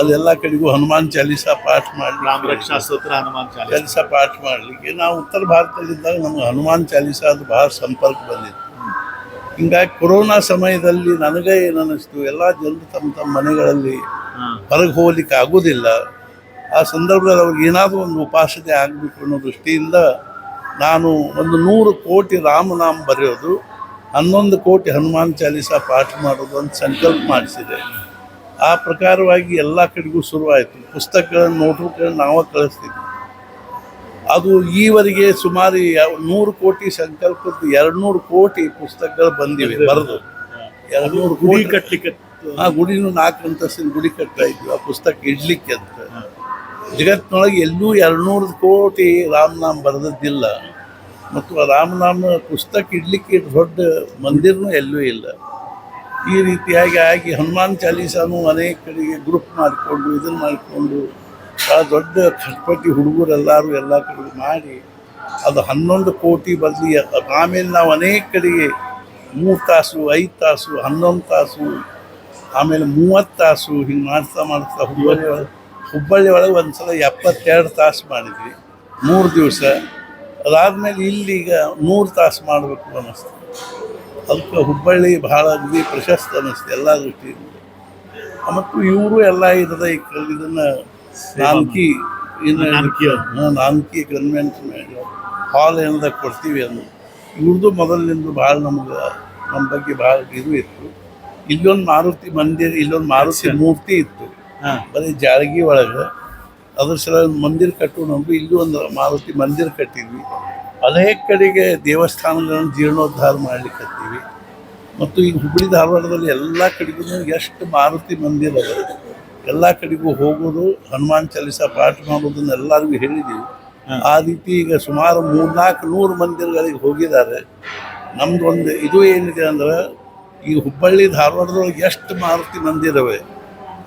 ಅಲ್ಲೆಲ್ಲ ಕಡೆಗೂ ಹನುಮಾನ್ ಚಾಲೀಸಾ ಪಾಠ ಮಾಡಿ, ರಾಮ ರಕ್ಷಾ ಸ್ತೋತ್ರ, ಹನುಮಾನ್ ಚಾಲೀಸಾ ಪಾಠ ಮಾಡಲಿಕ್ಕೆ ನಾವು ಉತ್ತರ ಭಾರತದಲ್ಲಿದ್ದಾಗ ನಮ್ಗೆ ಹನುಮಾನ್ ಚಾಲೀಸಾ ಅದು ಬಹಳ ಸಂಪರ್ಕ ಬಂದಿತ್ತು. ಹಿಂಗಾಗಿ ಕೊರೋನಾ ಸಮಯದಲ್ಲಿ ನನಗೆ ಏನನ್ನಿಸ್ತು, ಎಲ್ಲ ಜನರು ತಮ್ಮ ಮನೆಗಳಲ್ಲಿ ಹೊರಗೆ ಹೋಗ್ಲಿಕ್ಕೆ ಆಗೋದಿಲ್ಲ. ಆ ಸಂದರ್ಭದಲ್ಲಿ ಅವ್ರಿಗೆ ಏನಾದರೂ ಒಂದು ಉಪಾಸನೆ ಆಗಬೇಕು ಅನ್ನೋ ದೃಷ್ಟಿಯಿಂದ ನಾನು ಒಂದು 100 ಕೋಟಿ ರಾಮನಾಮ ಬರೆಯೋದು, 11 ಕೋಟಿ ಹನುಮಾನ್ ಚಾಲೀಸಾ ಪಾಠ ಮಾಡೋದು ಅಂತ ಸಂಕಲ್ಪ ಮಾಡಿಸಿದೆ. ಆ ಪ್ರಕಾರವಾಗಿ ಎಲ್ಲ ಕಡೆಗೂ ಶುರುವಾಯಿತು. ಪುಸ್ತಕಗಳನ್ನು, ನೋಟ್ಬುಕ್ಗಳನ್ನು ನಾವು ಕಳಿಸ್ತಿದ್ವಿ. ಅದು ಈವರೆಗೆ ಸುಮಾರು 100 ಕೋಟಿ ಸಂಕಲ್ಪದ 200 ಕೋಟಿ ಪುಸ್ತಕಗಳು ಬಂದಿವೆ ಬರೆದು. 200 ಕೋಟಿ ಕಟ್ಟಲಿಕ್ಕೆ. ಆ ಗುಡಿನೂ 4 ಅಂತಸ್ತಿನ ಗುಡಿ ಕಟ್ತಾ ಇದ್ವಿ ಆ ಪುಸ್ತಕ ಇಡ್ಲಿಕ್ಕೆ ಅಂತ. ಜಗತ್ತಿನೊಳಗೆ ಎಲ್ಲೂ 200 ಕೋಟಿ ರಾಮನಾಮ ಬರೆದದ್ದಿಲ್ಲ. ಮತ್ತು ಆ ರಾಮನಾಮ ಪುಸ್ತಕ ಇಡ್ಲಿಕ್ಕೆ ದೊಡ್ಡ ಮಂದಿರನೂ ಎಲ್ಲೂ ಇಲ್ಲ. ಈ ರೀತಿಯಾಗಿ ಆಗಿ ಹನುಮಾನ್ ಚಾಲೀಸಾನು ಅನೇಕ ಕಡೆಗೆ ಗ್ರೂಪ್ ಮಾಡಿಕೊಂಡು ಇದನ್ನು ಮಾಡಿಕೊಂಡು ಭಾಳ ದೊಡ್ಡ ಖರ್ಪಟ್ಟಿ ಹುಡುಗರೆಲ್ಲರೂ ಎಲ್ಲ ಕಡೆಗೆ ಮಾಡಿ ಅದು 11 ಕೋಟಿ ಬದಲಿ. ಆಮೇಲೆ ನಾವು ಅನೇಕ ಕಡೆಗೆ 3 ತಾಸು, 5 ತಾಸು, 11 ತಾಸು, ಆಮೇಲೆ 30 ತಾಸು ಹಿಂಗೆ ಮಾಡ್ತಾ ಹುಬ್ಬಳ್ಳಿ ಒಳಗೆ ಒಂದು ಸಲ 72 ತಾಸು ಮಾಡಿದ್ವಿ 3 ದಿವಸ. ಅದಾದಮೇಲೆ ಇಲ್ಲಿಗ 100 ತಾಸು ಮಾಡಬೇಕು ಅನ್ನಿಸ್ತು. ಅದಕ್ಕೆ ಹುಬ್ಬಳ್ಳಿ ಭಾಳ ಅಗದಿ ಪ್ರಶಸ್ತ ಅನ್ನಿಸ್ತು ಎಲ್ಲ ದೃಷ್ಟಿಯಿಂದ. ಮತ್ತು ಇವರು ಎಲ್ಲ ಇದನ್ನು ನಾಲ್ಕಿ ಗನ್ಮೆಂಟ್ ಹಾಲ್ ಏನದ ಕೊಡ್ತೀವಿ ಅಂದು ಇವ್ರದ್ದು ಮೊದಲಿನಿಂದ ಭಾಳ ನಮ್ಮ ಬಗ್ಗೆ ಭಾಳ ಇದು ಇತ್ತು. ಇಲ್ಲೊಂದು ಮಾರುತಿ ಮಂದಿರ, ಇಲ್ಲೊಂದು ಮಾರುತಿ ಮೂರ್ತಿ ಇತ್ತು ಬರೀ ಜಾಳಗಿ ಒಳಗೆ. ಅದ್ರ ಸಲ ಮಂದಿರ ಕಟ್ಟೋಣಂದ್ರೆ ಇಲ್ಲೂ ಒಂದು ಮಾರುತಿ ಮಂದಿರ ಕಟ್ಟಿದ್ವಿ. ಅನೇಕ ಕಡೆಗೆ ದೇವಸ್ಥಾನಗಳನ್ನು ಜೀರ್ಣೋದ್ಧಾರ ಮಾಡ್ಲಿಕ್ಕೆ ಹತ್ತೀವಿ. ಮತ್ತು ಈಗ ಹುಬ್ಬಳ್ಳಿ ಧಾರವಾಡದಲ್ಲಿ ಎಲ್ಲ ಕಡೆಗೂ ಎಷ್ಟು ಮಾರುತಿ ಮಂದಿರ ಅದ, ಎಲ್ಲ ಕಡೆಗೂ ಹೋಗೋದು, ಹನುಮಾನ್ ಚಾಲೀಸಾ ಪಾಠ ಮಾಡೋದನ್ನ ಎಲ್ಲರಿಗೂ ಹೇಳಿದ್ದೀವಿ. ಆ ರೀತಿ ಈಗ ಸುಮಾರು 300-400 ಮಂದಿರಗಳಿಗೆ ಹೋಗಿದ್ದಾರೆ. ನಮ್ದು ಒಂದು ಇದು ಏನಿದೆ ಅಂದ್ರೆ, ಈ ಹುಬ್ಬಳ್ಳಿ ಧಾರವಾಡದೊಳಗೆ ಎಷ್ಟು ಮಾರುತಿ ಮಂದಿರವೆ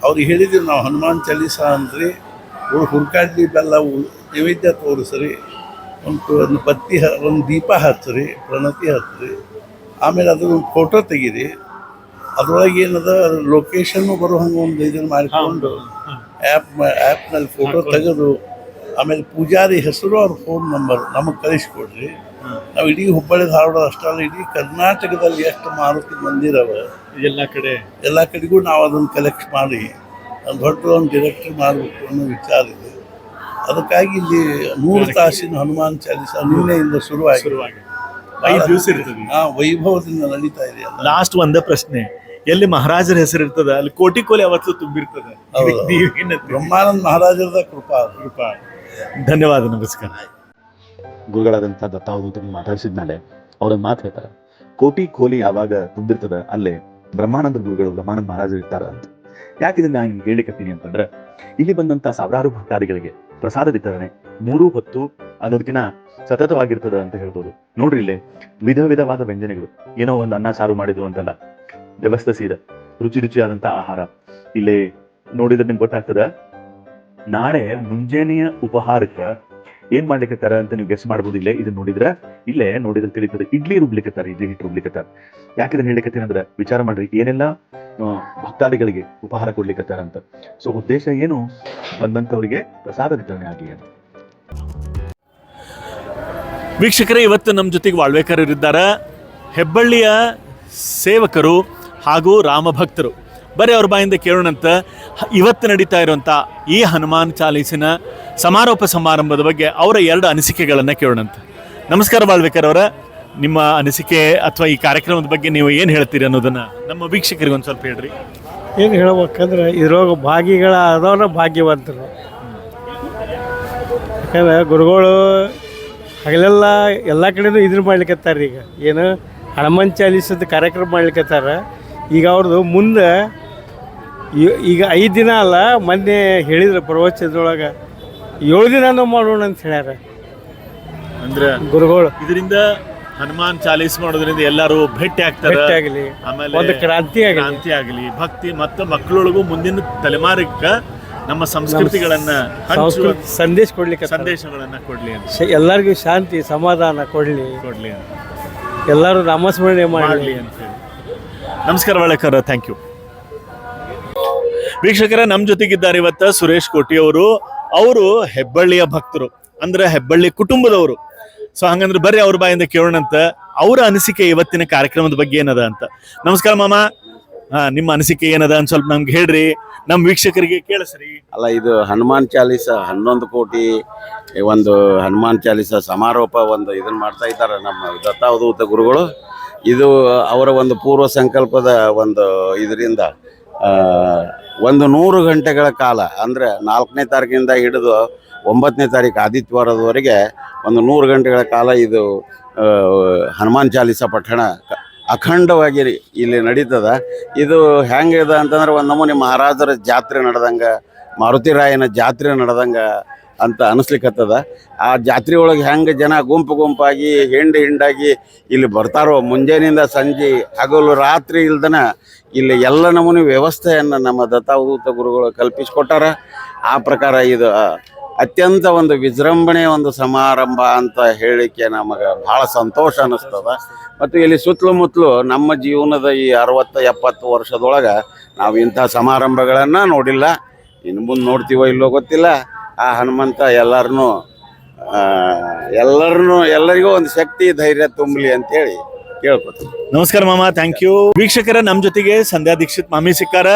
ಅವ್ರಿಗೆ ಹೇಳಿದ್ದೀವಿ ನಾವು, ಹನುಮಾನ್ ಚಾಲೀಸ ಅಂದ್ರಿ, ಹುರ್ಕಾಡ್ಲಿ ಬೆಲ್ಲ ನೈವೇದ್ಯ ತೋರಿಸ್ರಿ, ಒಂದು ಬತ್ತಿ ಒಂದು ದೀಪ ಹಚ್ಚ್ರಿ, ಪ್ರಣತಿ ಹಚ್ಚ್ರಿ, ಆಮೇಲೆ ಅದೊಂದು ಫೋಟೋ ತೆಗೀರಿ, ಅದ್ರೊಳಗೆ ಏನದ ಲೊಕೇಶನ್ನು ಬರೋ ಹಂಗೆ ಒಂದು ಇದನ್ನು ಮಾಡಿಕೊಂಡು ಆ್ಯಪ್ನಲ್ಲಿ ಫೋಟೋ ತೆಗೆದು, ಆಮೇಲೆ ಪೂಜಾರಿ ಹೆಸರು ಅವ್ರ ಫೋನ್ ನಂಬರ್ ನಮಗೆ ಕಳಿಸ್ಕೊಡ್ರಿ. ನಾವು ಇಡೀ ಹುಬ್ಬಳ್ಳಿ ಧಾರವಾಡ ಅಷ್ಟೇ ಅಲ್ಲ, ಇಡೀ ಕರ್ನಾಟಕದಲ್ಲಿ ಎಷ್ಟು ಮಾರುತಿ ಮಂದಿರವ ಎಲ್ಲ ಕಡೆಗೂ ನಾವು ಅದನ್ನು ಕಲೆಕ್ಟ್ ಮಾಡಿ ದೊಡ್ಡ ಒಂದು ಡೈರೆಕ್ಟರ್ ಮಾಡಬೇಕು ಅನ್ನೋ ವಿಚಾರ ಇದೆ. ಅದಕ್ಕಾಗಿ ಇಲ್ಲಿ 100 ತಾಸಿನ ಹನುಮಾನ್ ಚಾಲೀಸ ನಿನ್ನೆಯಿಂದ ಶುರುವಾಗಿ 5 ದಿವಸ ಇರ್ತದೆ. ವೈಭವದಿಂದ ನಡೀತಾ ಇದೆ. ಲಾಸ್ಟ್ ಒಂದೇ ಪ್ರಶ್ನೆ, ಎಲ್ಲಿ ಮಹಾರಾಜರ ಹೆಸರು ಇರ್ತದ ಅಲ್ಲಿ ಕೋಟಿ ಕೋಲಿ ಅವತ್ತು ತುಂಬಿರ್ತದ. ಬ್ರಹ್ಮಾನಂದ ಮಹಾರಾಜರದ ಕೃಪಾ. ಧನ್ಯವಾದ, ನಮಸ್ಕಾರ. ಗುರುಗಳಾದಂಥ ದತ್ತಾವಧೂತರು ಮಾತಾಡಿಸಿದ್ಮೇಲೆ ಅವ್ರೊಂದು ಮಾತು ಹೇಳ್ತಾರೆ, ಕೋಟಿ ಕೋಲಿ ಯಾವಾಗ ತುಂಬಿರ್ತದ ಅಲ್ಲೇ ಬ್ರಹ್ಮಾನಂದ ಗುರುಗಳು, ಬ್ರಹ್ಮಾನಂದ ಮಹಾರಾಜರು ಇರ್ತಾರ ಅಂತ. ಯಾಕೆ ಇದನ್ನ ನಾನು ಹೇಳಿಕತ್ತೀನಿ ಅಂತಂದ್ರೆ, ಇಲ್ಲಿ ಬಂದಂತ ಸಾವಿರಾರು ಭಕ್ತಾದಿಗಳಿಗೆ ಪ್ರಸಾದ ವಿತರಣೆ 3 ಹೊತ್ತು ಅನ್ನೋದಕ್ಕಿಂತ ಸತತವಾಗಿರ್ತದ ಅಂತ ಹೇಳ್ಬೋದು. ನೋಡ್ರಿ, ಇಲ್ಲೇ ವಿಧವಾದ ವ್ಯಂಜನೆಗಳು, ಏನೋ ಒಂದು ಅನ್ನ ಸಾರು ಮಾಡಿದ್ರು ಅಂತಲ್ಲ, ವ್ಯವಸ್ಥೆ ಸೀದ ರುಚಿಯಾದಂತ ಆಹಾರ ಇಲ್ಲೇ ನೋಡಿದ್ರೆ ನಿಮ್ಗೆ ಗೊತ್ತಾಗ್ತದ. ನಾಳೆ ಮುಂಜಾನೆಯ ಉಪಹಾರಕ್ಕೆ ಏನ್ ಮಾಡ್ಲಿಕ್ಕತ್ತಾರ ಅಂತ ನೀವು ಗೆಸ್ ಮಾಡ್ಬೋದು. ಇದನ್ನ ಇಲ್ಲೇ ನೋಡಿದ್ರೆ ತಿಳಿತದೆ. ಇಡ್ಲಿ ರುಬ್ಲಿಕ್ಕತ್ತಾರ, ಇಡ್ಲಿ ಹಿಟ್ಟು ರುಬ್ಲಿಕ್ಕತ್ತಾರ. ಯಾಕೆ ಇದನ್ನ ಹೇಳಿಕತ್ತೀನಿ ಅಂದ್ರೆ, ವಿಚಾರ ಮಾಡ್ರಿ, ಏನೆಲ್ಲ ಭಕ್ತಾದಿಗಳಿಗೆ ಉಪಹಾರ ಕೊಡ್ಲಿಕ್ಕತ್ತಾರ ಅಂತ. ಸೊ ಉದ್ದೇಶ ಏನು, ಬಂದಂತವರಿಗೆ ಪ್ರಸಾದ ವಿತರಣೆ ಆಗಿ ಅಂತ. ವೀಕ್ಷಕರೇ, ಇವತ್ತು ನಮ್ಮ ಜೊತೆಗೆ ವಾಳ್ವೇಕರರಿದ್ದಾರ, ಹೆಬ್ಬಳ್ಳಿಯ ಸೇವಕರು ಹಾಗೂ ರಾಮಭಕ್ತರು. ಬರೀ ಅವ್ರ ಬಾಯಿಂದ ಕೇಳೋಣಂತ ಇವತ್ತು ನಡೀತಾ ಇರುವಂಥ ಈ ಹನುಮಾನ್ ಚಾಲೀಸಿನ ಸಮಾರೋಪ ಸಮಾರಂಭದ ಬಗ್ಗೆ ಅವರ 2 ಅನಿಸಿಕೆಗಳನ್ನು ಕೇಳೋಣಂತ. ನಮಸ್ಕಾರ ಬಾಳ್ವೇಕರ್ ಅವರ, ನಿಮ್ಮ ಅನಿಸಿಕೆ ಅಥವಾ ಈ ಕಾರ್ಯಕ್ರಮದ ಬಗ್ಗೆ ನೀವು ಏನು ಹೇಳ್ತೀರಿ ಅನ್ನೋದನ್ನು ನಮ್ಮ ವೀಕ್ಷಕರಿಗೆ ಒಂದು ಸ್ವಲ್ಪ ಹೇಳ್ರಿ. ಏನು ಹೇಳ್ಬೇಕಂದ್ರೆ, ಇದ್ರೊಳಗೆ ಭಾಗಿಗಳಾದವ್ರ ಭಾಗ್ಯವಂತರು. ಯಾಕಂದ್ರೆ ಗುರುಗಳು ಹಗಲೆಲ್ಲ ಎಲ್ಲ ಕಡೆನೂ ಇದನ್ನು ಮಾಡ್ಲಿಕ್ಕತ್ತಾರ. ಈಗ ಏನು ಹನುಮಾನ್ ಚಾಲೀಸದ ಕಾರ್ಯಕ್ರಮ ಮಾಡ್ಲಿಕ್ಕತ್ತಾರ. ಈಗ ಅವ್ರದ್ದು ಮುಂದೆ ಈಗ 5 ದಿನ ಅಲ್ಲ, ಮೊನ್ನೆ ಹೇಳಿದ್ರು ಪ್ರವಚನದೊಳಗೆ 7 ದಿನನೂ ಮಾಡೋಣ ಅಂತ ಹೇಳ್ಯಾರ ಅಂದ್ರೆ ಗುರುಗಳು. ಇದರಿಂದ ಹನುಮಾನ್ ಚಾಲೀಸ್ ಮಾಡೋದ್ರಿಂದ ಎಲ್ಲರೂ ಭೇಟಿ ಆಗ್ತಾರೆ, ಆಮೇಲೆ ಒಂದು ಕ್ರಾಂತಿ ಆಗಲಿ, ಭಕ್ತಿ ಮತ್ತು ಮಕ್ಕಳೊಳಗೂ ಮುಂದಿನ ತಲೆಮಾರಕ್ಕೆ ನಮ್ಮ ಸಂಸ್ಕೃತಿಗಳನ್ನ ಸಂದೇಶಗಳನ್ನ ಕೊಡ್ಲಿ ಅಂತ, ಎಲ್ಲರಿಗೂ ಶಾಂತಿ ಸಮಾಧಾನ ಕೊಡ್ಲಿ ಅಂತ, ಎಲ್ಲರೂ ನಾಮಸ್ಮರಣೆ ಮಾಡಲಿ ಅಂತ ಹೇಳಿ. ನಮಸ್ಕಾರ ವಾಳ್ವೇಕರ್, ಥ್ಯಾಂಕ್ ಯು. ವೀಕ್ಷಕರ, ನಮ್ಮ ಜೊತೆಗಿದ್ದಾರೆ ಇವತ್ತು ಸುರೇಶ್ ಕೋಟಿ ಅವರು ಹೆಬ್ಬಳ್ಳಿಯ ಭಕ್ತರು, ಅಂದ್ರೆ ಹೆಬ್ಬಳ್ಳಿ ಕುಟುಂಬದವರು. ಸೊ ಹಂಗಂದ್ರೆ ಬರ್ರಿ ಅವ್ರ ಬಾಯಿಂದ ಕೇಳೋಣಂತ ಅವರ ಅನಿಸಿಕೆ ಇವತ್ತಿನ ಕಾರ್ಯಕ್ರಮದ ಬಗ್ಗೆ ಏನದ ಅಂತ. ನಮಸ್ಕಾರ ಮಾಮ, ನಿಮ್ಮ ಅನಿಸಿಕೆ ಏನದ ಅಂತ ಸ್ವಲ್ಪ ನಮ್ಗೆ ಹೇಳ್ರಿ, ನಮ್ಮ ವೀಕ್ಷಕರಿಗೆ ಕೇಳಿಸ್ರಿ. ಅಲ್ಲ, ಇದು ಹನುಮಾನ್ ಚಾಲೀಸ 11 ಕೋಟಿ ಒಂದು ಹನುಮಾನ್ ಚಾಲೀಸ ಸಮಾರೋಪ ಒಂದು ಇದನ್ನ ಮಾಡ್ತಾ ಇದ್ದಾರೆ ನಮ್ಮ ದತ್ತಾವಧೂತ ಗುರುಗಳು. ಇದು ಅವರ ಒಂದು ಪೂರ್ವ ಸಂಕಲ್ಪದ ಒಂದು ಇದರಿಂದ 100 ಗಂಟೆಗಳ ಕಾಲ, ಅಂದರೆ 4ನೇ ತಾರೀಕಿಂದ ಹಿಡಿದು 9ನೇ ತಾರೀಕು ಆದಿತ್ಯವಾರದವರೆಗೆ 100 ಗಂಟೆಗಳ ಕಾಲ ಇದು ಹನುಮಾನ್ ಚಾಲೀಸ ಪಠಣ ಅಖಂಡವಾಗಿ ಇಲ್ಲಿ ನಡೀತದ. ಇದು ಹೆಂಗಿದೆ ಅಂತಂದ್ರೆ, ಒಂದು ನಮೂನೆ ಮಹಾರಾಜರ ಜಾತ್ರೆ ನಡೆದಂಗೆ, ಮಾರುತಿರಾಯನ ಜಾತ್ರೆ ನಡೆದಂಗೆ ಅಂತ ಅನಿಸ್ಲಿಕ್ಕತ್ತದ. ಆ ಜಾತ್ರೆ ಒಳಗೆ ಹೆಂಗೆ ಜನ ಗುಂಪಾಗಿ ಹಿಂಡಾಗಿ ಇಲ್ಲಿ ಬರ್ತಾರೋ, ಮುಂಜಾನೆಯಿಂದ ಸಂಜೆ ಹಗಲು ರಾತ್ರಿ ಇಲ್ದನ ಇಲ್ಲಿ ಎಲ್ಲ ನಮೂನೆ ವ್ಯವಸ್ಥೆಯನ್ನು ನಮ್ಮ ದತ್ತಾವಧೂತ ಗುರುಗಳು ಕಲ್ಪಿಸಿಕೊಟ್ಟಾರ. ಆ ಪ್ರಕಾರ ಇದು ಅತ್ಯಂತ ಒಂದು ವಿಜೃಂಭಣೆಯ ಒಂದು ಸಮಾರಂಭ ಅಂತ ಹೇಳಿಕೆ ನಮಗೆ ಭಾಳ ಸಂತೋಷ ಅನ್ನಿಸ್ತದ. ಮತ್ತು ಇಲ್ಲಿ ಸುತ್ತಲೂ ನಮ್ಮ ಜೀವನದ ಈ 60-70 ವರ್ಷದೊಳಗೆ ನಾವು ಇಂಥ ಸಮಾರಂಭಗಳನ್ನು ನೋಡಿಲ್ಲ. ಇನ್ನು ಮುಂದೆ ನೋಡ್ತೀವೋ ಇಲ್ಲೋ ಗೊತ್ತಿಲ್ಲ. ಆ ಹನುಮಂತ ಎಲ್ಲರಿಗೂ ಒಂದು ಶಕ್ತಿ ಧೈರ್ಯ ತುಂಬಲಿ ಅಂತೇಳಿ ಕೇಳ್ಕೊತೀವಿ. ನಮಸ್ಕಾರ ಮಾಮ, ಥ್ಯಾಂಕ್ ಯು. ವೀಕ್ಷಕರ, ನಮ್ಮ ಜೊತೆಗೆ ಸಂಧ್ಯಾ ದೀಕ್ಷಿತ್ ಮಾಮಿ ಸಿಕ್ಕಾರ.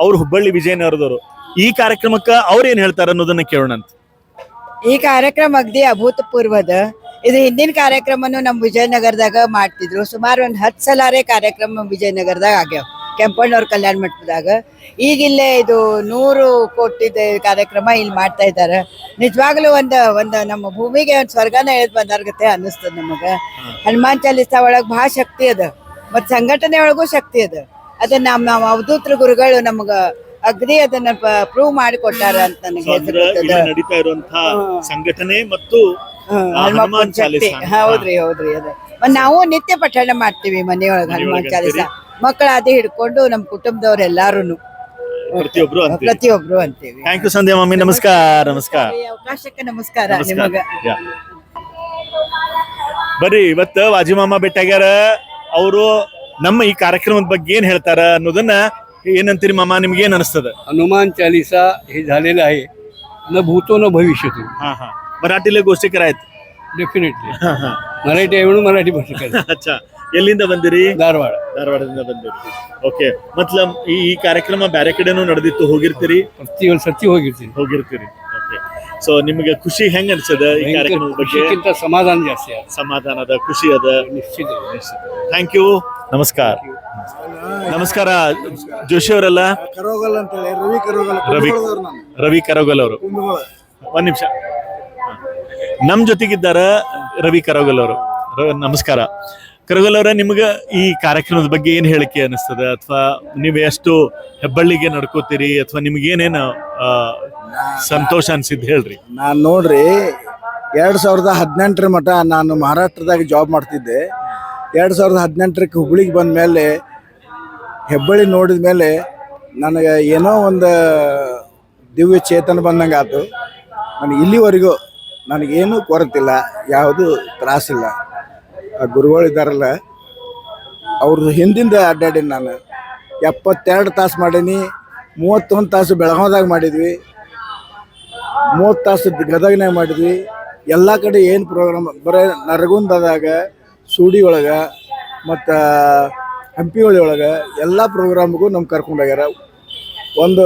ಅವ್ರು ಹುಬ್ಬಳ್ಳಿ ವಿಜಯನಗರದವರು. ಈ ಕಾರ್ಯಕ್ರಮಕ್ಕೆ ಅವ್ರು ಏನ್ ಹೇಳ್ತಾರ ಅನ್ನೋದನ್ನ ಕೇಳೋಣಂತ. ಈ ಕಾರ್ಯಕ್ರಮ ಅಗದಿ ಅಭೂತಪೂರ್ವದ. ಇದು ಹಿಂದಿನ ಕಾರ್ಯಕ್ರಮನು ನಮ್ಮ ವಿಜಯನಗರದಾಗ ಮಾಡ್ತಿದ್ರು. ಸುಮಾರು ಒಂದು 10 ಸಲಾರೇ ಕಾರ್ಯಕ್ರಮ ವಿಜಯನಗರದಾಗ ಆಗ್ಯಾವ, ಕೆಂಪಣ್ಣವ್ರ ಕಲ್ಯಾಣ ಮಂಟಪದಾಗ. ಈಗ ಇಲ್ಲೇ ಇದು 100 ಕೋಟಿದ ಕಾರ್ಯಕ್ರಮ ಇಲ್ಲಿ ಮಾಡ್ತಾ ಇದ್ದಾರೆ. ನಿಜವಾಗ್ಲೂ ಒಂದು ನಮ್ಮ ಭೂಮಿಗೆ ಒಂದು ಸ್ವರ್ಗನ ಎಳೆದು ಬಂದಾರ್ಗತೆ ಅನ್ನಿಸ್ತದ ನಮಗೆ. ಹನುಮಾನ್ ಚಾಲೀಸ ಒಳಗೆ ಭಾಳ ಶಕ್ತಿ ಅದ, ಮತ್ತು ಸಂಘಟನೆ ಒಳಗೂ ಶಕ್ತಿ ಅದ. ಅದನ್ನ ನಮ್ಮ ಅವಧೂತರ ಗುರುಗಳು ನಮ್ಗೆ ಅಗದಿ ಅದನ್ನ ಪ್ರೂವ್ ಮಾಡಿ ಕೊಟ್ಟಾರ ಅಂತ ನನಗೆ So, ಅಂದ್ರೆ ಹೆಸರು ಇಲ್ಲಿ ನಡೀತಾ ಇರುವಂತಹ ಸಂಘಟನೆ ಮತ್ತು ಹನುಮಾನ್ ಚಾಲಿಸ ಹೌದ್ರಿ ಹೌದ್ರಿ ಅದ ನಾವು ನಿತ್ಯ ಪಠಣ ಮಾಡ್ತೀವಿ ಮನೆಯೊಳಗ ಹನುಮಾನ್ ಚಾಲಿಸ ಮಕ್ಕಳ ಅದೇ ಹಿಡ್ಕೊಂಡು ನಮ್ ಕುಟುಂಬದವ್ರ ಎಲ್ಲಾರುನು ಪ್ರತಿಯೊಬ್ರು ಅಂತೀವಿ. ಪ್ರತಿಯೊಬ್ರು ಅಂತೀವಿ. ಥ್ಯಾಂಕ್ ಯು ಸಂಧ್ಯಾ ಮಮ್ಮಿ, ನಮಸ್ಕಾರ. ನಮಸ್ಕಾರ. ಈ ಅವಕಾಶಕ್ಕೆ ನಮಸ್ಕಾರ ನಿಮಗ. Yeah. ಬರ್ರಿ, ಇವತ್ತು ವಾಜಿ ಮಾಮ ಭೇಟಿಯಾಗ್ಯಾರ. ಅವರು ನಮ್ಮ ಈ ಕಾರ್ಯಕ್ರಮದ ಬಗ್ಗೆ ಏನ್ ಹೇಳ್ತಾರ ಅನ್ನೋದನ್ನ ಏನಂತೀರಿ ಮಾಮ, ನಿಮ್ಗೆ ಏನ್ ಅನಿಸ್ತದ? हनुमान चालिसा हे झालेलं आहे न भूतो न भविष्यतो. हा हा, मराठीला गोष्टी करायत. डेफिनेटली मराठी आहे म्हणून मराठी भाषा करायची. अच्छा, ಎಲ್ಲಿಂದ ಬಂದಿರಿ? धारवाड. ಧಾರವಾಡದಿಂದ ಬಂದಿರಿ. ಓಕೆ, ಮತ್ಲಬ್ ಈ ಕಾರ್ಯಕ್ರಮ ಬ್ಯಾರೆ ಕಡೆನೂ ನಡೆದಿತ್ತು, ಹೋಗಿರ್ತೀರಿ? ಪ್ರತಿ ಸತಿ ಹೋಗಿರ್ತೀನಿ. ಹೋಗಿರ್ತೀರಿ. ಓಕೆ, ಸೊ ನಿಮಗೆ ಖುಷಿ ಹೆಂಗ ಅನ್ಸದ ಈ ಕಾರ್ಯಕ್ರಮದ ಬಗ್ಗೆ? ಖುಷಿಗಿಂತ ಸಮಾಧಾನ ಜಾಸ್ತಿ ಆಗುತ್ತೆ. ಸಮಾಧಾನದ, ಖುಷಿ ಅದ. ನಿಶ್ಚಿತ. Thank you. ನಮಸ್ಕಾರ. ನಮಸ್ಕಾರ. ಜೋಶಿ ಅವರಲ್ಲ? ಕರೋಗಲ್ ಅಂತೇಳಿ ರವಿ ಕರೋಗಲ್. ರವಿ ಕರೋಗಲ್ ಅವರು. ಒಂದ್ ನಿಮಿಷ, ನಮ್ ಜೊತೆಗಿದ್ದಾರ ರವಿ ಕರೋಗಲ್ ಅವರು. ನಮಸ್ಕಾರ ಕರೋಗಲ್ ಅವರ, ನಿಮ್ಗ ಈ ಕಾರ್ಯಕ್ರಮದ ಬಗ್ಗೆ ಏನ್ ಹೇಳಿಕೆ ಅನಿಸ್ತದ, ಅಥವಾ ನೀವು ಎಷ್ಟು ಹೆಬ್ಬಳ್ಳಿಗೆ ನಡ್ಕೋತೀರಿ, ಅಥವಾ ನಿಮ್ಗೆ ಏನೇನು ಸಂತೋಷ ಅನ್ಸಿದ್ ಹೇಳ್ರಿ. ನಾನು ನೋಡ್ರಿ 2018 ಮಟ್ಟ ನಾನು ಮಹಾರಾಷ್ಟ್ರದಾಗ ಜಾಬ್ ಮಾಡ್ತಿದ್ದೆ. 2018 ಹುಬ್ಳಿಗೆ ಬಂದ ಮೇಲೆ ಹೆಬ್ಬಳ್ಳಿ ನೋಡಿದ ಮೇಲೆ ನನಗೆ ಏನೋ ಒಂದು ದಿವ್ಯ ಚೇತನ ಬಂದಂಗೆ ಆಯ್ತು. ನನಗೆ ಇಲ್ಲಿವರೆಗೂ ನನಗೇನು ಕೊರತಿಲ್ಲ, ಯಾವುದು ತ್ರಾಸಿಲ್ಲ. ಆ ಗುರುಗಳಿದ್ದಾರಲ್ಲ, ಅವ್ರದ್ದು ಹಿಂದಿಂದ ಅಡ್ಡಾಡೀನಿ ನಾನು. 72 ತಾಸು ಮಾಡೀನಿ. 31 ತಾಸು ಬೆಳಗಾವ್ದಾಗ ಮಾಡಿದ್ವಿ, 30 ತಾಸು ಗದಗನಾಗ ಮಾಡಿದ್ವಿ. ಎಲ್ಲ ಕಡೆ ಏನು ಪ್ರೋಗ್ರಾಮ್, ಬರೀ ನರಗುಂದದಾಗ, ಸೂಡಿ ಒಳಗೆ ಮತ್ತು ಹಂಪಿಹೊಳಿ ಒಳಗೆ ಎಲ್ಲ ಪ್ರೋಗ್ರಾಮ್ಗೂ ನಮ್ಗೆ ಕರ್ಕೊಂಡೋಗ್ಯಾರ. ಒಂದು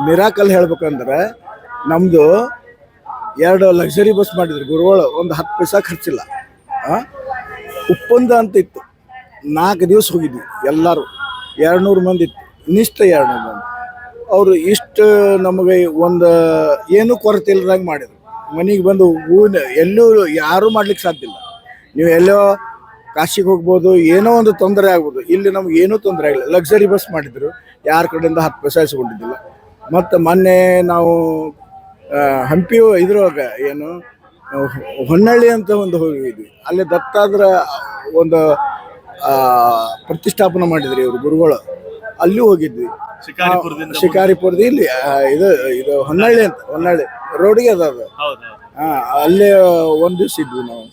ಮಿರಾಕಲ್ ಹೇಳ್ಬೇಕಂದ್ರೆ, ನಮ್ಮದು 2 ಲಕ್ಸರಿ ಬಸ್ ಮಾಡಿದ್ರು ಗುರುಗಳು, ಒಂದು 10 ಪೈಸಾ ಖರ್ಚಿಲ್ಲ. ಉಪ್ಪಂದ ಅಂತ ಇತ್ತು, 4 ದಿವಸ ಹೋಗಿದ್ವಿ ಎಲ್ಲರೂ. 200 ಮಂದಿ ಇತ್ತು, ನಿಷ್ಠ 200 ಮಂದಿ. ಅವರು ಇಷ್ಟು ನಮಗೆ ಒಂದು ಏನೂ ಕೊರತೆ ಇಲ್ಲದಂಗೆ ಮಾಡಿದ್ರು. ಮನೆಗೆ ಬಂದು ಹೂವಿನ ಎಲ್ಲೂ ಯಾರೂ ಮಾಡ್ಲಿಕ್ಕೆ ಸಾಧ್ಯ ಇಲ್ಲ. ನೀವು ಎಲ್ಲೋ ಕಾಶಿಗೆ ಹೋಗ್ಬೋದು, ಏನೋ ಒಂದು ತೊಂದರೆ ಆಗ್ಬೋದು. ಇಲ್ಲಿ ನಮ್ಗೆ ಏನೂ ತೊಂದರೆ ಆಗಿಲ್ಲ. ಲಕ್ಸರಿ ಬಸ್ ಮಾಡಿದ್ರು, ಯಾರ ಕಡೆಯಿಂದ 10 ಪೈಸಾ ಇಸ್ಕೊಂಡಿದ್ದಿಲ್ಲ. ಮತ್ತು ಮೊನ್ನೆ ನಾವು ಹಂಪಿ ಇದ್ರೊಳಗೆ ಏನು ಹೊನ್ನಳ್ಳಿ ಅಂತ ಒಂದು ಹೋಗಿದ್ವಿ. ಅಲ್ಲಿ ದತ್ತಾದ್ರ ಒಂದು ಪ್ರತಿಷ್ಠಾಪನೆ ಮಾಡಿದ್ರಿ ಇವರು ಗುರುಗಳು, ಅಲ್ಲಿ ಹೋಗಿದ್ವಿ. ಶಿಕಾರಿಪುರದಿಂದ ಇಲ್ಲಿ ಇದು ಹೊನ್ನಳ್ಳಿ ಅಂತ, ಹೊನ್ನಳ್ಳಿ ರೋಡಿಗೆ ಅದ ಅದು. ಅಲ್ಲೇ ಒಂದು ದಿವಸ ಇದ್ವಿ ನಾವು.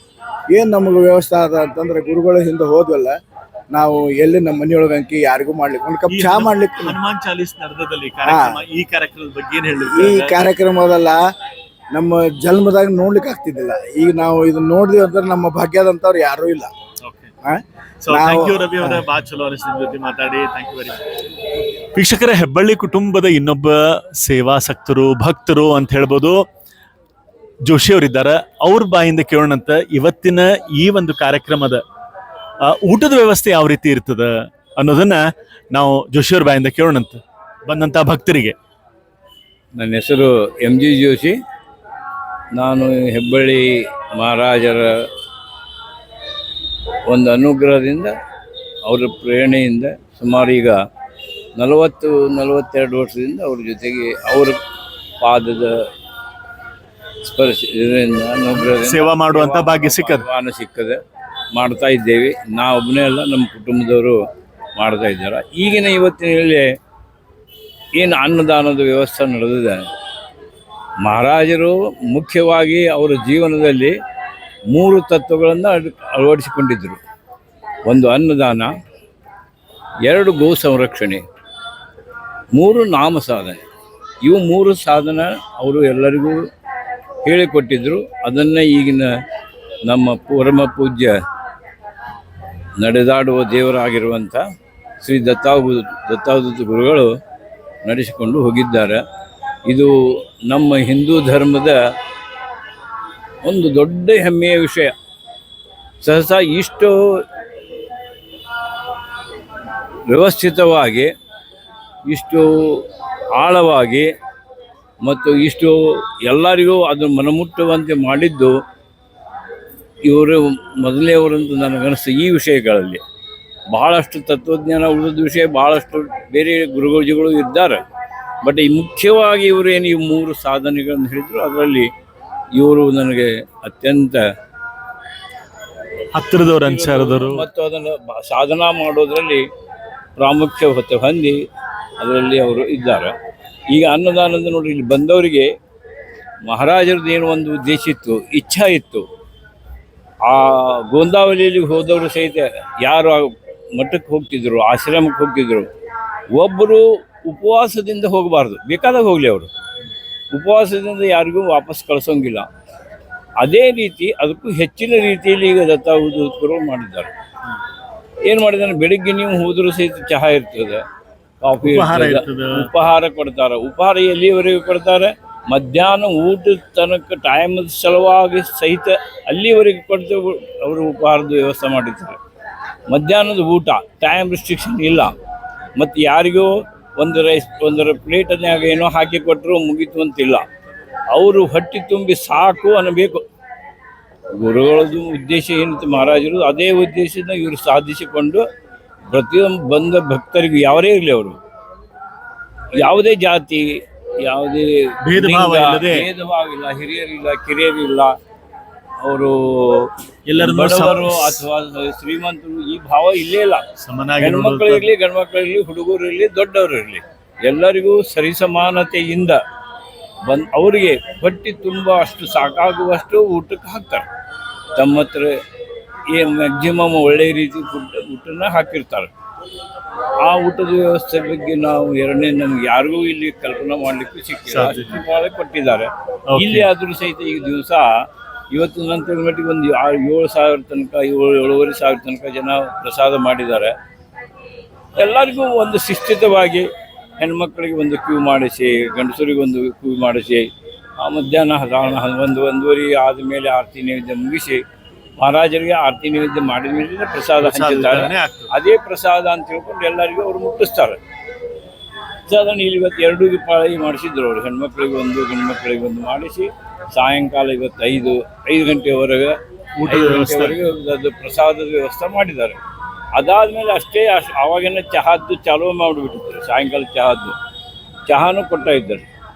ಏನು ನಮಗೆ ವ್ಯವಸ್ಥೆ ಅದ ಅಂತಂದ್ರೆ, ಗುರುಗಳ ಹಿಂದೆ ಹೋದ್ವಲ್ಲ ನಾವು, ಎಲ್ಲಿ ನಮ್ಮ ಮನೆಯೊಳಗೆ ಅಂಕಿ ಯಾರಿಗೂ ಮಾಡ್ಲಿಕ್ಕೆ ಒಂದು ಕಪ್ ಚಹಾ ಮಾಡ್ಲಿಕ್ಕೆ. ಹನುಮಾನ್ ಚಾಲಿಸ್ ನಡೆದಲ್ಲಿ ಈ ಕಾರ್ಯಕ್ರಮದ ಬಗ್ಗೆ ಏನ್ ಹೇಳಿ? ಈ ಕಾರ್ಯಕ್ರಮದಲ್ಲ ನಮ್ಮ ಜನ್ಮದಾಗ ನೋಡ್ಲಿಕ್ಕೆ ಆಗ್ತಿದ್ದಿಲ್ಲ. ಈಗ ನಾವು ಇದನ್ನ ನೋಡಿದ್ವಿ ಅಂದ್ರೆ ನಮ್ಮ ಭಾಗ್ಯದಂತವ್ರು ಯಾರೂ ಇಲ್ಲ. ವೀಕ್ಷಕರ, ಹೆಬ್ಬಳ್ಳಿ ಕುಟುಂಬದ ಇನ್ನೊಬ್ಬ ಸೇವಾಸಕ್ತರು, ಭಕ್ತರು ಅಂತ ಹೇಳ್ಬೋದು, ಜೋಶಿ ಅವರಿದ್ದಾರೆ. ಅವ್ರ ಬಾಯಿಂದ ಕೇಳೋಣಂತ ಇವತ್ತಿನ ಈ ಒಂದು ಕಾರ್ಯಕ್ರಮದ ಊಟದ ವ್ಯವಸ್ಥೆ ಯಾವ ರೀತಿ ಇರ್ತದ ಅನ್ನೋದನ್ನ ನಾವು ಜೋಶಿಯವ್ರ ಬಾಯಿಂದ ಕೇಳೋಣಂತ ಬಂದಂತ ಭಕ್ತರಿಗೆ. ನನ್ನ ಹೆಸರು MG ಜೋಶಿ. ನಾನು ಹೆಬ್ಬಳ್ಳಿ ಮಹಾರಾಜರ ಒಂದು ಅನುಗ್ರಹದಿಂದ, ಅವರ ಪ್ರೇರಣೆಯಿಂದ ಸುಮಾರು ಈಗ 40-42 ವರ್ಷದಿಂದ ಅವ್ರ ಜೊತೆಗೆ ಅವರ ಪಾದದ ಸ್ಪರ್ಶ ಇದರಿಂದ ಅನುಗ್ರಹದಿಂದ ಸೇವಾ ಮಾಡುವಂತ ಭಾಗ್ಯ ಸಿಕ್ಕದೆ ಮಾಡ್ತಾ ಇದ್ದೇವೆ. ನಾವೊಬ್ಬನೇ ಅಲ್ಲ, ನಮ್ಮ ಕುಟುಂಬದವರು ಮಾಡ್ತಾ ಇದ್ದಾರೆ. ಈಗಿನ ಇವತ್ತಿನಲ್ಲಿ ಏನು ಅನ್ನದಾನದ ವ್ಯವಸ್ಥೆ ನಡೆದಿದೆ, ಮಹಾರಾಜರು ಮುಖ್ಯವಾಗಿ ಅವರ ಜೀವನದಲ್ಲಿ 3 ತತ್ವಗಳನ್ನು ಅಳವಡಿಸಿಕೊಂಡಿದ್ದರು. ಒಂದು ಅನ್ನದಾನ, 2 ಗೋ ಸಂರಕ್ಷಣೆ, 3 ನಾಮ ಸಾಧನೆ. ಇವು 3 ಸಾಧನ ಅವರು ಎಲ್ಲರಿಗೂ ಹೇಳಿಕೊಟ್ಟಿದ್ದರು. ಅದನ್ನು ಈಗಿನ ನಮ್ಮ ಪರಮ ಪೂಜ್ಯ ನಡೆದಾಡುವ ದೇವರಾಗಿರುವಂಥ ಶ್ರೀ ದತ್ತಾವಧೂತ ಗುರುಗಳು ನಡೆಸಿಕೊಂಡು ಹೋಗಿದ್ದಾರೆ. ಇದು ನಮ್ಮ ಹಿಂದೂ ಧರ್ಮದ ಒಂದು ದೊಡ್ಡ ಹೆಮ್ಮೆಯ ವಿಷಯ. ಸಹಸಾ ಇಷ್ಟು ವ್ಯವಸ್ಥಿತವಾಗಿ, ಇಷ್ಟು ಆಳವಾಗಿ ಮತ್ತು ಇಷ್ಟು ಎಲ್ಲರಿಗೂ ಅದು ಮನಮುಟ್ಟುವಂತೆ ಮಾಡಿದ್ದು ಇವರು ಮೊದಲನೆಯವರಂತೂ ನನಗನ್ನಿಸ್ತು. ಈ ವಿಷಯಗಳಲ್ಲಿ ಬಹಳಷ್ಟು ತತ್ವಜ್ಞಾನ, ಉಳಿದ ವಿಷಯ ಬಹಳಷ್ಟು ಬೇರೆ ಗುರುಗಳು ಇದ್ದಾರೆ. ಬಟ್ ಈ ಮುಖ್ಯವಾಗಿ ಇವರು ಏನು ಈ 3 ಸಾಧನೆಗಳನ್ನು ಹೇಳಿದ್ರು, ಅದರಲ್ಲಿ ಇವರು ನನಗೆ ಅತ್ಯಂತ ಹತ್ತಿರದವ್ರು ಅನ್ಸಾರದವರು ಮತ್ತು ಅದನ್ನು ಸಾಧನಾ ಮಾಡೋದರಲ್ಲಿ ಪ್ರಾಮುಖ್ಯ ಹೊಂದಿ ಅದರಲ್ಲಿ ಅವರು ಇದ್ದಾರೆ. ಈಗ ಅನ್ನದಾನದ ನೋಡಿ, ಇಲ್ಲಿ ಬಂದವರಿಗೆ ಮಹಾರಾಜರದ್ದು ಏನು ಒಂದು ಉದ್ದೇಶ ಇತ್ತು, ಇಚ್ಛಾ ಇತ್ತು. ಆ ಗೋಂದಾವಲಿಯಲ್ಲಿ ಹೋದವರು ಸಹಿತ ಯಾರು ಆ ಮಠಕ್ಕೆ ಹೋಗ್ತಿದ್ರು, ಆಶ್ರಮಕ್ಕೆ ಹೋಗ್ತಿದ್ರು, ಒಬ್ಬರು ಉಪವಾಸದಿಂದ ಹೋಗಬಾರ್ದು, ಬೇಕಾದಾಗ ಹೋಗಲಿ. ಅವರು ಉಪವಾಸದಿಂದ ಯಾರಿಗೂ ವಾಪಸ್ ಕಳಿಸೋಂಗಿಲ್ಲ. ಅದೇ ರೀತಿ ಅದಕ್ಕೂ ಹೆಚ್ಚಿನ ರೀತಿಯಲ್ಲಿ ಈಗ ದತ್ತಾವಧೂತರು ಮಾಡಿದ್ದಾರೆ. ಏನು ಮಾಡಿದಾರೆ, ಬೆಳಿಗ್ಗೆ ನೀವು ಹೋದರೂ ಸಹಿತ ಚಹಾ ಇರ್ತದೆ, ಕಾಫಿ ಇರ್ತದೆ, ಉಪಹಾರ ಕೊಡ್ತಾರೆ. ಉಪಹಾರ ಎಲ್ಲಿವರೆಗೂ ಕೊಡ್ತಾರೆ, ಮಧ್ಯಾಹ್ನ ಊಟದ ತನಕ ಟೈಮದ ಸಲುವಾಗಿ ಸಹಿತ ಅಲ್ಲಿವರೆಗೆ ಕೊಡ್ತು ಅವರು ಉಪಹಾರದ ವ್ಯವಸ್ಥೆ ಮಾಡಿರ್ತಾರೆ. ಮಧ್ಯಾಹ್ನದ ಊಟ ಟೈಮ್ ರಿಸ್ಟ್ರಿಕ್ಷನ್ ಇಲ್ಲ. ಮತ್ತು ಯಾರಿಗೂ ಒಂದರ ಪ್ಲೇಟನ್ಯಾಗ ಏನೋ ಹಾಕಿ ಕೊಟ್ಟರು ಮುಗೀತು ಅಂತಿಲ್ಲ. ಅವರು ಹೊಟ್ಟೆ ತುಂಬಿ ಸಾಕು ಅನ್ನಬೇಕು. ಗುರುಗಳದ್ದು ಉದ್ದೇಶ ಏನಿತ್ತು ಮಹಾರಾಜರು, ಅದೇ ಉದ್ದೇಶದಿಂದ ಇವರು ಸಾಧಿಸಿಕೊಂಡು ಪ್ರತಿಯೊಂದು ಬಂದ ಭಕ್ತರಿಗೂ ಯಾವರೇ ಇರಲಿ, ಅವರು ಯಾವುದೇ ಜಾತಿ, ಯಾವುದೇ ಭೇದ ಭಾವ ಇಲ್ಲ, ಹಿರಿಯರಿಲ್ಲ, ಕಿರಿಯರಿಲ್ಲ, ಅವರು ಎಲ್ಲರೂ ಬಡವರು ಅಥವಾ ಶ್ರೀಮಂತರು ಈ ಭಾವ ಇಲ್ಲೇ ಇಲ್ಲ. ಹೆಣ್ಮಕ್ಳಿರ್ಲಿ, ಗಂಡ್ಮಕ್ಳಿರ್ಲಿ, ಹುಡುಗರು ಇರಲಿ, ದೊಡ್ಡವರು ಇರಲಿ, ಎಲ್ಲರಿಗೂ ಸರಿಸಮಾನತೆಯಿಂದ ಅವರಿಗೆ ಹೊಟ್ಟೆ ತುಂಬ ಅಷ್ಟು ಸಾಕಾಗುವಷ್ಟು ಊಟಕ್ಕೆ ಹಾಕ್ತಾರೆ. ತಮ್ಮ ಹತ್ರ ಮ್ಯಾಕ್ಸಿಮಮ್ ಒಳ್ಳೆಯ ರೀತಿ ಊಟನ ಹಾಕಿರ್ತಾರೆ. ಆ ಊಟದ ವ್ಯವಸ್ಥೆ ಬಗ್ಗೆ ನಾವು ನಮ್ಗೆ ಯಾರಿಗೂ ಇಲ್ಲಿ ಕಲ್ಪನಾ ಮಾಡಲಿಕ್ಕೆ ಸಿಕ್ಕಿಲ್ಲ, ಅಷ್ಟು ಭಾಳ ಕೊಟ್ಟಿದ್ದಾರೆ. ಇಲ್ಲಿ ಆದರೂ ಸಹಿತ ಈಗ ದಿವಸ ಇವತ್ತು ನನ್ನ ಮಟ್ಟಿಗೆ ಒಂದು 7,000 ತನಕ 7,500 ತನಕ ಜನ ಪ್ರಸಾದ ಮಾಡಿದ್ದಾರೆ. ಎಲ್ಲರಿಗೂ ಒಂದು ಶಿಸ್ತಿತವಾಗಿ ಹೆಣ್ಮಕ್ಳಿಗೆ ಒಂದು ಕ್ಯೂ ಮಾಡಿಸಿ, ಗಂಡಸರಿಗೆ ಒಂದು ಕ್ಯೂ ಮಾಡಿಸಿ, ಮಧ್ಯಾಹ್ನ 1-1:30 ಆದಮೇಲೆ ಆರತಿ ನೈವೇದ್ಯ ಮುಗಿಸಿ ಮಹಾರಾಜರಿಗೆ ಆರತಿ ನೈವೇದ್ಯ ಮಾಡಿದ ಮೇಲೆ ಪ್ರಸಾದ ಹಂಚಿದ್ದಾರೆ. ಅದೇ ಪ್ರಸಾದ ಅಂತ ಹೇಳ್ಕೊಂಡು ಎಲ್ಲರಿಗೂ ಅವರು ಮುಟ್ಟಿಸ್ತಾರೆ. ಪ್ರಸಾದನ ಇಲ್ಲಿ ಇವತ್ತು 2 ಪಾಳಿ ಮಾಡಿಸಿದ್ರು ಅವರು, ಹೆಣ್ಮಕ್ಳಿಗೆ ಒಂದು, ಗಂಡ್ಮಕ್ಳಿಗೆ ಒಂದು ಮಾಡಿಸಿ ಸಾಯಂಕಾಲ ಇವತ್ತು 5 ಗಂಟೆವರೆಗೆ ಅದು ಪ್ರಸಾದದ ವ್ಯವಸ್ಥೆ ಮಾಡಿದ್ದಾರೆ. ಅದಾದಮೇಲೆ ಅಷ್ಟೇ ಆವಾಗಿನ ಚಹಾದ್ದು ಚಾಲೂ ಮಾಡಿಬಿಟ್ಟಿದ್ದಾರೆ. ಸಾಯಂಕಾಲ ಚಹಾನು ಕೊಡ್ತಾ ಇದ್ದಾರೆ.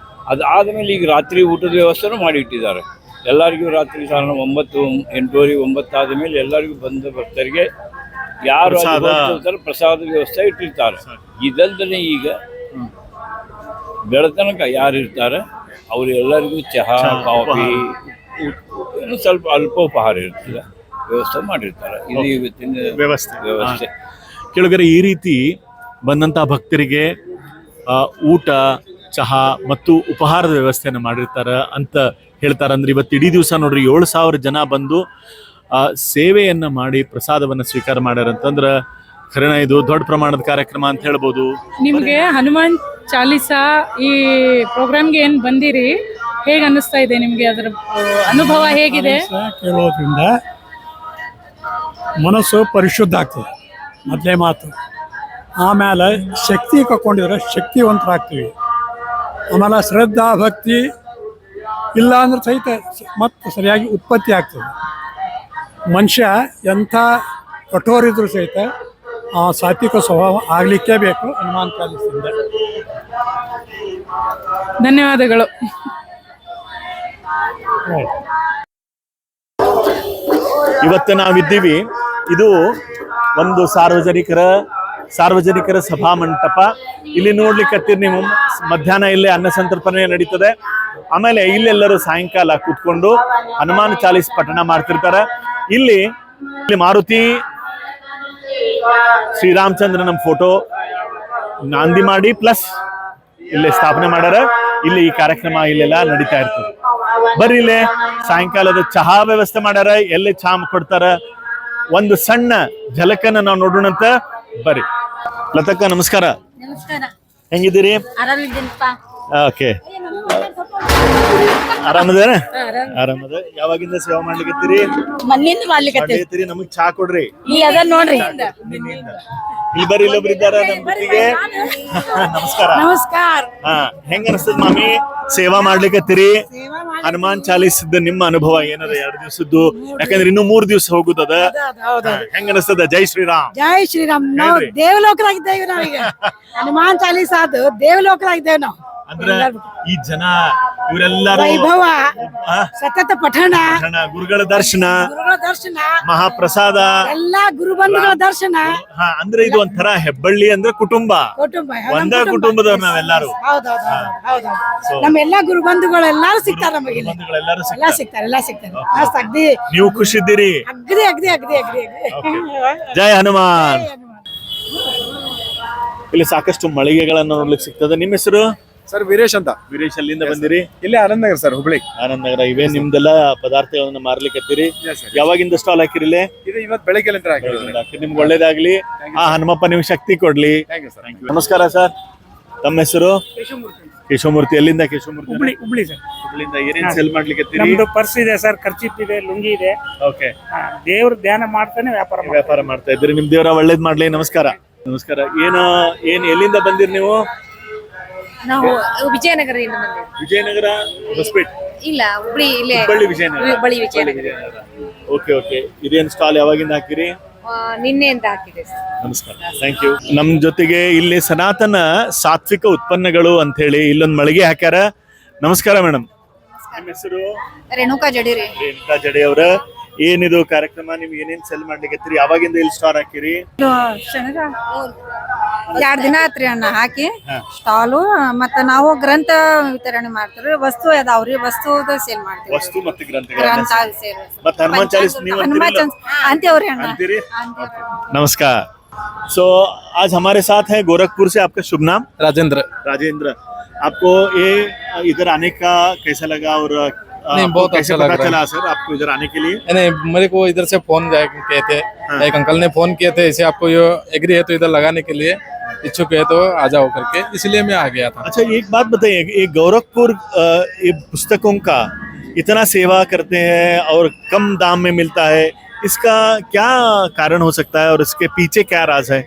ಅದಾದಮೇಲೆ ಈಗ ರಾತ್ರಿ ಊಟದ ವ್ಯವಸ್ಥೆನೂ ಮಾಡಿಟ್ಟಿದ್ದಾರೆ. ಎಲ್ಲರಿಗೂ ರಾತ್ರಿ ಸಾಧಾರಣ 9, 8:30, 9 ಆದ ಮೇಲೆ ಎಲ್ಲರಿಗೂ ಬಂದ ಭಕ್ತರಿಗೆ ಯಾರು ಪ್ರಸಾದ ವ್ಯವಸ್ಥೆ ಇಟ್ಟಿರ್ತಾರೆ. ಇದಲ್ದೇ ಈಗ ಬೆಳತನಕ ಯಾರು ಇರ್ತಾರೆ ಅವರು ಎಲ್ಲರಿಗೂ ಚಹಾ, ಕಾಫಿ, ಸ್ವಲ್ಪ ಅಲ್ಪೋಪಹಾರ ಇರ್ತದೆ, ವ್ಯವಸ್ಥೆ ಮಾಡಿರ್ತಾರೆ. ಇದು ಇವತ್ತಿನ ವ್ಯವಸ್ಥೆ. ಕೆಳಗಡೆ ಈ ರೀತಿ ಬಂದಂಥ ಭಕ್ತರಿಗೆ ಊಟ, ಚಹಾ ಮತ್ತು ಉಪಹಾರದ ವ್ಯವಸ್ಥೆಯನ್ನು ಮಾಡಿರ್ತಾರೆ ಅಂತ ಹೇಳ್ತಾರೆ. ಅಂದ್ರೆ ಇವತ್ತು ಇಡೀ ದಿವಸ ನೋಡ್ರಿ 7,000 ಜನ ಬಂದು ಸೇವೆಯನ್ನು ಮಾಡಿ ಪ್ರಸಾದವನ್ನು ಸ್ವೀಕಾರ ಮಾಡ್ಯಾರ ಅಂತಂದ್ರೆ ಖರೇನ ಇದು ದೊಡ್ಡ ಪ್ರಮಾಣದ ಕಾರ್ಯಕ್ರಮ ಅಂತ ಹೇಳ್ಬೋದು. ನಿಮಗೆ ಹನುಮಾನ್ ಚಾಲಿಸಾ ಈ ಪ್ರೋಗ್ರಾಮ್ಗೆ ಏನು ಬಂದಿರಿ, ಹೇಗೆ ಅನ್ನಿಸ್ತಾ ಇದೆ ನಿಮಗೆ? ಅದರ ಅನುಭವ ಹೇಗಿದೆ? ಕೇಳೋದ್ರಿಂದ ಮನಸ್ಸು ಪರಿಶುದ್ಧ ಆಗ್ತದೆ, ಮೊದಲೇ ಮಾತು. ಆಮೇಲೆ ಶಕ್ತಿ ಕಕ್ಕೊಂಡಿದ್ರೆ ಶಕ್ತಿವಂತರಾಗ್ತೀವಿ. ಆಮೇಲೆ ಶ್ರದ್ಧಾ ಭಕ್ತಿ ಇಲ್ಲ ಅಂದ್ರೆ ಸಹಿತ ಮತ್ತೆ ಸರಿಯಾಗಿ ಉತ್ಪತ್ತಿ ಆಗ್ತದೆ. ಮನುಷ್ಯ ಎಂಥ ಕಠೋರಿದ್ರು ಸಹಿತ ಸಾತ್ವಿಕ ಸ್ವಭಾವ ಆಗಲಿಕ್ಕೇ ಬೇಕು ಹನುಮಾನ್ ಚಾಲಿಸಿಂದ. ಧನ್ಯವಾದಗಳು. ಇವತ್ತು ನಾವಿದ್ದೀವಿ, ಇದು ಒಂದು ಸಾರ್ವಜನಿಕರ ಸಭಾ ಮಂಟಪ. ಇಲ್ಲಿ ನೋಡ್ಲಿಕ್ಕೆ ನೀವು ಮಧ್ಯಾಹ್ನ ಇಲ್ಲೇ ಅನ್ನ ಸಂತರ್ಪಣೆ ನಡೀತದೆ. ಆಮೇಲೆ ಇಲ್ಲೆಲ್ಲರೂ ಸಾಯಂಕಾಲ ಕೂತ್ಕೊಂಡು ಹನುಮಾನ್ ಚಾಲೀಸ್ ಪಠಣ ಮಾಡ್ತಿರ್ತಾರೆ. ಇಲ್ಲಿ ಮಾರುತಿ ಶ್ರೀರಾಮಚಂದ್ರನ ಫೋಟೋ ನಾಂದಿ ಮಾಡಿ ಪ್ಲಸ್ ಇಲ್ಲಿ ಸ್ಥಾಪನೆ ಮಾಡ್ಯಾರ. ಇಲ್ಲಿ ಈ ಕಾರ್ಯಕ್ರಮ ಇಲ್ಲೆಲ್ಲ ನಡೀತಾ ಇರ್ತದೆ. ಬರ್ರಿ, ಇಲ್ಲೇ ಸಾಯಂಕಾಲದ ಚಹಾ ವ್ಯವಸ್ಥೆ ಮಾಡ್ಯಾರ. ಎಲ್ಲಿ ಚಹಾ ಕೊಡ್ತಾರ ಒಂದು ಸಣ್ಣ ಝಲಕನ್ನ ನಾವು ನೋಡೋಣಂತ ಬರ್ರಿ. ಲತಕ್ಕ ನಮಸ್ಕಾರ. ಹೆಂಗಿದ್ದೀರಿ? ಓಕೆ, ಆರಾಮದ? ಯಾವಾಗಿಂದ ಸೇವಾ ಮಾಡ್ಲಿಕ್ಕೆ? ಮಣ್ಣಿಂದ ಮಾಡ್ಲಿಕ್ಕೆ ನಮಗ್ ಚಹಾ ಕೊಡ್ರಿ. ನೋಡ್ರಿ, ಇಲ್ಲಿ ಬರ್ರಿ, ಇಲ್ಲೊಬ್ರು ಇದ್ದಾರ ನಮ್ ಜೊತೆಗೆ. ನಮಸ್ಕಾರ. ನಮಸ್ಕಾರ. ಹಾ, ಹೆಂಗ ಅನಿಸ್ತದ ಮಾಮಿ ಸೇವಾ ಮಾಡ್ಲಿಕತ್ತೀರಿ? ಹನುಮಾನ್ ಚಾಲೀಸದ ನಿಮ್ಮ ಅನುಭವ ಏನದ 2 ದಿವಸದ್ದು? ಯಾಕಂದ್ರೆ ಇನ್ನು 3 ದಿವಸ ಹೋಗುತ್ತದ. ಹೆಂಗ ಅನಿಸ್ತದ? ಜೈ ಶ್ರೀರಾಮ್. ಜೈ ಶ್ರೀರಾಮ್. ನಾವು ಹೇಳ್ರಿ. ದೇವಲೋಕರಾಗಿದ್ದೇವೆ ನಾವೀಗ. ಹನುಮಾನ್ ಚಾಲೀಸ ಅದು ದೇವಲೋಕರಾಗಿದ್ದೇವೆ ನಾವು. ಅಂದ್ರೆ ಈ ಜನ ಇವರೆಲ್ಲರೂ ವೈಭವ, ಸತತ ಪಠಣ, ಗುರುಗಳ ದರ್ಶನ, ಗುರುಗಳ ದರ್ಶನ, ಮಹಾಪ್ರಸಾದ, ಎಲ್ಲಾ ಗುರುಬಂಧುಗಳ ದರ್ಶನ. ಹಾ, ಅಂದ್ರೆ ಇದು ಒಂಥರ ಹೆಬ್ಬಳ್ಳಿ ಅಂದ್ರೆ ಕುಟುಂಬ, ಕುಟುಂಬ ಒಂದೇ ಕುಟುಂಬದವ್ರು ನಾವೆಲ್ಲರೂ. So, ನಮ್ಮ ಎಲ್ಲಾ ಗುರುಬಂಧುಗಳೆಲ್ಲಾರು ಸಿಗ್ತಾರೆ ನಮಗೆ ಇಲ್ಲಿ. ಬಂಧುಗಳೆಲ್ಲರೂ ಎಲ್ಲಾ ಸಿಗ್ತಾರೆ, ಎಲ್ಲಾ ಸಿಗ್ತಾರೆ. ಮಸ್ತ್ ಅಗ್ದಿ ನೀವು ಖುಷಿದ್ದೀರಿ? ಅಗ್ದಿ ಅಗ್ದಿ ಅಗ್ದಿ ಅಗ್ದಿ ಅಗ್ದಿ. ಜೈ ಹನುಮಾನ್. ಇಲ್ಲಿ ಸಾಕಷ್ಟು ಮಳಿಗೆಗಳನ್ನು ನೋಡ್ಲಿಕ್ಕೆ ಸಿಗ್ತದೆ. ನಿಮ್ಮ ಹೆಸರು? ಸರ್ ವೀರೇಶ್ ಅಂತ. ವೀರೇಶ್, ಅಲ್ಲಿಂದ ಬಂದಿರಿ? ಇಲ್ಲೇ ಆನಂದ್ ಸರ್, ಹುಬ್ಳಿ. ಆನಂದ್ ನಗರ. ಇವೇ ನಿಮ್ದೆಲ್ಲ ಪದಾರ್ಥಗಳನ್ನ ಮಾರ್ಲಿಕ್ಕತ್ತೀರಿ? ಯಾವಾಗಿಂದ ಸ್ಟಾಲ್ ಹಾಕಿರಿಲ್ಲ? ಇದು ಇವತ್ತು ಬೆಳಗ್ಗೆ ನಿಮ್ಗೆ ಒಳ್ಳೇದಾಗ್ಲಿ. ಆ ಹನುಮಪ್ಪ ನಿಮ್ಗೆ ಶಕ್ತಿ ಕೊಡ್ಲಿ. ನಮಸ್ಕಾರ ಸರ್, ತಮ್ಮ ಹೆಸರು? ಕೇಶವಮೂರ್ತಿ. ಎಲ್ಲಿಂದ ಕೇಶವಮೂರ್ತಿ? ಹುಬ್ಳಿ ಸರ್. ಹುಬ್ಳಿಯಿಂದ ಏನೇನ್ ಸೇಲ್ ಮಾಡ್ಲಿಕ್ಕೆ? ನಮ್ದು ಪರ್ಸ್ ಇದೆ ಸರ್, ಖರ್ಚಿಪ್ ಇದೆ, ಲುಂಗಿ ಇದೆ. ಓಕೆ. ದೇವ್ರ ಧ್ಯಾನ ಮಾಡ್ತಾನೆ ವ್ಯಾಪಾರ ಮಾಡ್ತಾ ಇದ್ದೀರಿ. ನಿಮ್ ದೇವರ ಒಳ್ಳೇದ್ ಮಾಡ್ಲಿ. ನಮಸ್ಕಾರ. ನಮಸ್ಕಾರ. ಏನ್ ಎಲ್ಲಿಂದ ಬಂದಿರಿ ನೀವು? ನಾವು ವಿಜಯನಗರದಿಂದ ಬಂದಿದ್ದೀವಿ. ವಿಜಯನಗರ ಹೊಸಪೇಟೆ? ಇಲ್ಲ, ಹುಬ್ಳಿ ಇಲ್ಲೇ. ಹುಬ್ಬಳ್ಳಿ ವಿಜಯನಗರ. ಹುಬ್ಬಳ್ಳಿ ವಿಜಯನಗರ. ಓಕೆ. ಇದೇನ್ ಸ್ಟಾಲ್ ಯಾವಾಗಿಂದ ಹಾಕಿರಿ? ನಿನ್ನೆಯಿಂದ ಹಾಕಿದೆ ಸರ್. ನಮಸ್ಕಾರ, ಥ್ಯಾಂಕ್ ಯು. ನಮ್ ಜೊತೆಗೆ ಇಲ್ಲಿ ಸನಾತನ ಸಾತ್ವಿಕ ಉತ್ಪನ್ನಗಳು ಅಂತ ಹೇಳಿ ಇಲ್ಲೊಂದು ಮಳಿಗೆ ಹಾಕ್ಯಾರ. ನಮಸ್ಕಾರ ಮೇಡಮ್. ನಿಮ್ಮ ಹೆಸರು? ರೇಣುಕಾ ಜಡೀರಿ. ರೇಣುಕಾ ಜಡಿ ಅವರ. ಏನಿದು ಕಾರ್ಯಕ್ರಮ? ನಿಮ್ಗೆ ಏನೇನ್ ಸೆಲ್ ಮಾಡ್ಲಿಕ್ಕೆ ಯಾವಾಗಿಂದ ಇಲ್ಲಿ ಸ್ಟಾಲ್ ಹಾಕಿರಿ? 2 ದಿನ ಆತ್ರಿ ಅಣ್ಣ ಹಾಕಿ ಸ್ಟಾಲು. ಮತ್ತ ನಾವು ಗ್ರಂಥ ವಿತರಣೆ ಮಾಡ್ತೀವಿ. ವಸ್ತು ಅದಾವ್ರಿ, ವಸ್ತು ಸೇಲ್ ಮಾಡ್ತೀವಿ. ವಸ್ತು ಮತ್ತು ಗ್ರಂಥಗಳ ಗ್ರಂಥ ಸೇಲ್. ಮತ್ತೆ ಹನುಮಾನ್ ಚಾलीस ನೀವು ಅಂತೀವ್ರಿ ಅಣ್ಣ. अंतिरी? नमस्कार. सो आज हमारे साथ है गोरखपुर से, आपका शुभ नाम? राजेंद्र. आपको ये इधर आने का कैसा लगा और नहीं, बहुत कैसे अच्छा लग पता रहा है। चला सर आपको इधर आने के लिए? नहीं, मेरे को इधर से फोन किए थे। एक अंकल ने फोन किए थे, इसे आपको ये एग्री है तो इधर लगाने के लिए इच्छुक है तो आ जाओ करके, इसलिए मैं आ गया था। अच्छा, एक बात बताइए, ये गोरखपुर ये पुस्तकों का इतना सेवा करते हैं और कम दाम में मिलता है, इसका क्या कारण हो सकता है और इसके पीछे क्या राज है?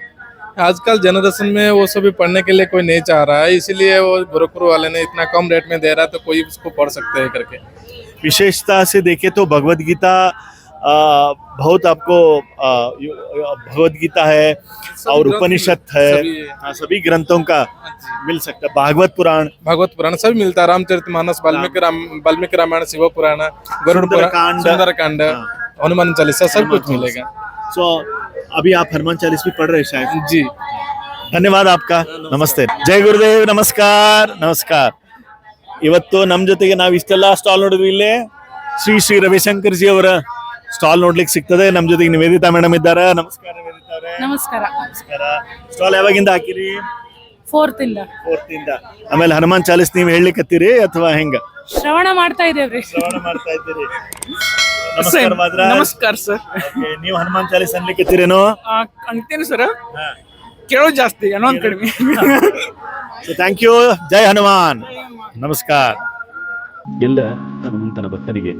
आजकल जनरेशन में वो सभी पढ़ने के लिए कोई नहीं चाह रहा है, इसीलिए वो गोरखपुर वाले ने इतना कम रेट में दे रहा है तो कोई उसको पढ़ सकते हैं करके। विशेषता से देखें तो भगवत गीता बहुत आपको भगवत गीता है और उपनिषद है, सभी ग्रंथों का मिल सकता है। भागवत पुराण सभी मिलता है। रामचरितमानस, वाल्मीकि रामायण, शिव पुराण, गरुड़ पुराण, सुंदरकांड, हनुमान चालीसा, सब कुछ मिलेगा। सो अभी आप हनुमान चालीस भी पढ़ रहे हैं शायद? जी, ಧನ್ಯವಾದ. ಆಪ್ಕ ನಮಸ್ತೆ. ಜೈ ಗುರುದೇವ್. ನಮಸ್ಕಾರ. ಇವತ್ತು ನಮ್ಮ ಜೊತೆಗೆ ನಾವು ಇಷ್ಟೆಲ್ಲ ಸ್ಟಾಲ್ ನೋಡಿದ್ವಿ. ಇಲ್ಲೇ ಶ್ರೀ ರವಿಶಂಕರ್ ಜಿ ಅವರ ಸ್ಟಾಲ್ ನೋಡ್ಲಿಕ್ಕೆ ಸಿಗ್ತದೆ. ನಮ್ಮ ಜೊತೆಗೆ ನಿವೇದಿತಾ ಮೇಡಮ್ ಇದ್ದಾರೆ. ನಮಸ್ಕಾರ ನಿವೇದಿತಾ ಅವರೇ. ನಮಸ್ಕಾರ. ಸ್ಟಾಲ್ ಯಾವಾಗಿಂದ ಹಾಕಿರಿ? 4th ಇಂದ. ಆಮೇಲೆ ಹನುಮಾನ್ ಚಾಲೀಸ್ ನೀವು ಹೇಳಲಿಕ್ಕತ್ತೀರಿ ಅಥವಾ ಹೆಂಗ? ಶ್ರವಣ ಮಾಡ್ತಾ ಇದ್ದೇವ್ರಿ. ಶ್ರವಣ ಮಾಡ್ತಾ ಇದ್ದೀರಿ. ನಮಸ್ಕಾರ ಮಾದ್ರ. ನಮಸ್ಕಾರ ಸರ್. ನೀವು ಹನುಮಾನ್ ಚಾಲೀಸ್ ಅನ್ಲಿಕ್ಕತ್ತೀರೇನೋ? ಅಂತೀನಿ ಸರ್, ಕೇಳೋ ಜಾಸ್ತಿ, ಏನೋ ಒಂದ್ ಕಡಿಮೆ. Thank you. ಜೈ ಹನುಮಾನ್. ನಮಸ್ಕಾರ. ಎಲ್ಲ ಹನುಮಂತನ ಭಕ್ತರಿಗೆ,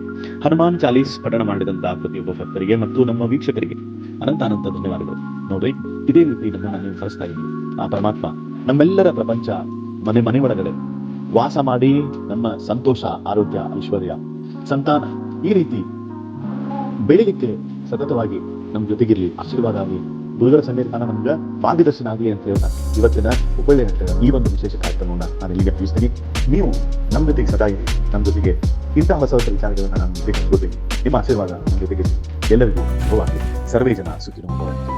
ಹನುಮಾನ್ ಚಾಲೀಸ್ ಪಠಣ ಮಾಡಿದಂತಹ ಪ್ರತಿಯೊಬ್ಬ ಭಕ್ತರಿಗೆ ಮತ್ತು ನಮ್ಮ ವೀಕ್ಷಕರಿಗೆ ಅನಂತ ಧನ್ಯವಾದಗಳು. ನೋಡ್ರಿ, ಇದೇ ರೀತಿ ನಮ್ಮನ್ನು ನೀವು ಕರೆಸ್ತಾ ಇದ್ದೀವಿ. ಆ ಪರಮಾತ್ಮ ನಮ್ಮೆಲ್ಲರ ಪ್ರಪಂಚ ಮನೆ ಒಳಗಡೆ ವಾಸ ಮಾಡಿ ನಮ್ಮ ಸಂತೋಷ, ಆರೋಗ್ಯ, ಐಶ್ವರ್ಯ, ಸಂತಾನ ಈ ರೀತಿ ಬೆಳಿಲಿಕ್ಕೆ ಸತತವಾಗಿ ನಮ್ಮ ಜೊತೆಗಿರ್ಲಿ, ಆಶೀರ್ವಾದ ಆಗಲಿ, ಗುರುಗಳ ಸನ್ನಿಧಾನ ನಮ್ಗೆ ಮಾರ್ಗದರ್ಶನ ಆಗಲಿ ಅಂತ ಹೇಳೋಣ. ಇವತ್ತಿನ ಹುಬ್ಬಳ್ಳಿ ಈ ಒಂದು ವಿಶೇಷ ಕಾರ್ಯಕ್ರಮವನ್ನು ನಾನು ಇಲ್ಲಿಗೆ ಮುಗಿಸ್ತೀನಿ. ನೀವು ನಮ್ಮ ಜೊತೆಗೆ ಸದಾ ಇರಿ. ನಮ್ಮ ಜೊತೆಗೆ ಇಂತಹ ಹೊಸ ವಿಚಾರಗಳನ್ನ ನಾನು ಜೊತೆಗೆ ನಿಮ್ಮ ಆಶೀರ್ವಾದ ನಮ್ಮ ಜೊತೆಗೆ ಎಲ್ಲರಿಗೂ ಶುಭವಾಗಲಿ. ಸರ್ವೇ ಜನ ಸುಖಿನೋ ಭವಂತು.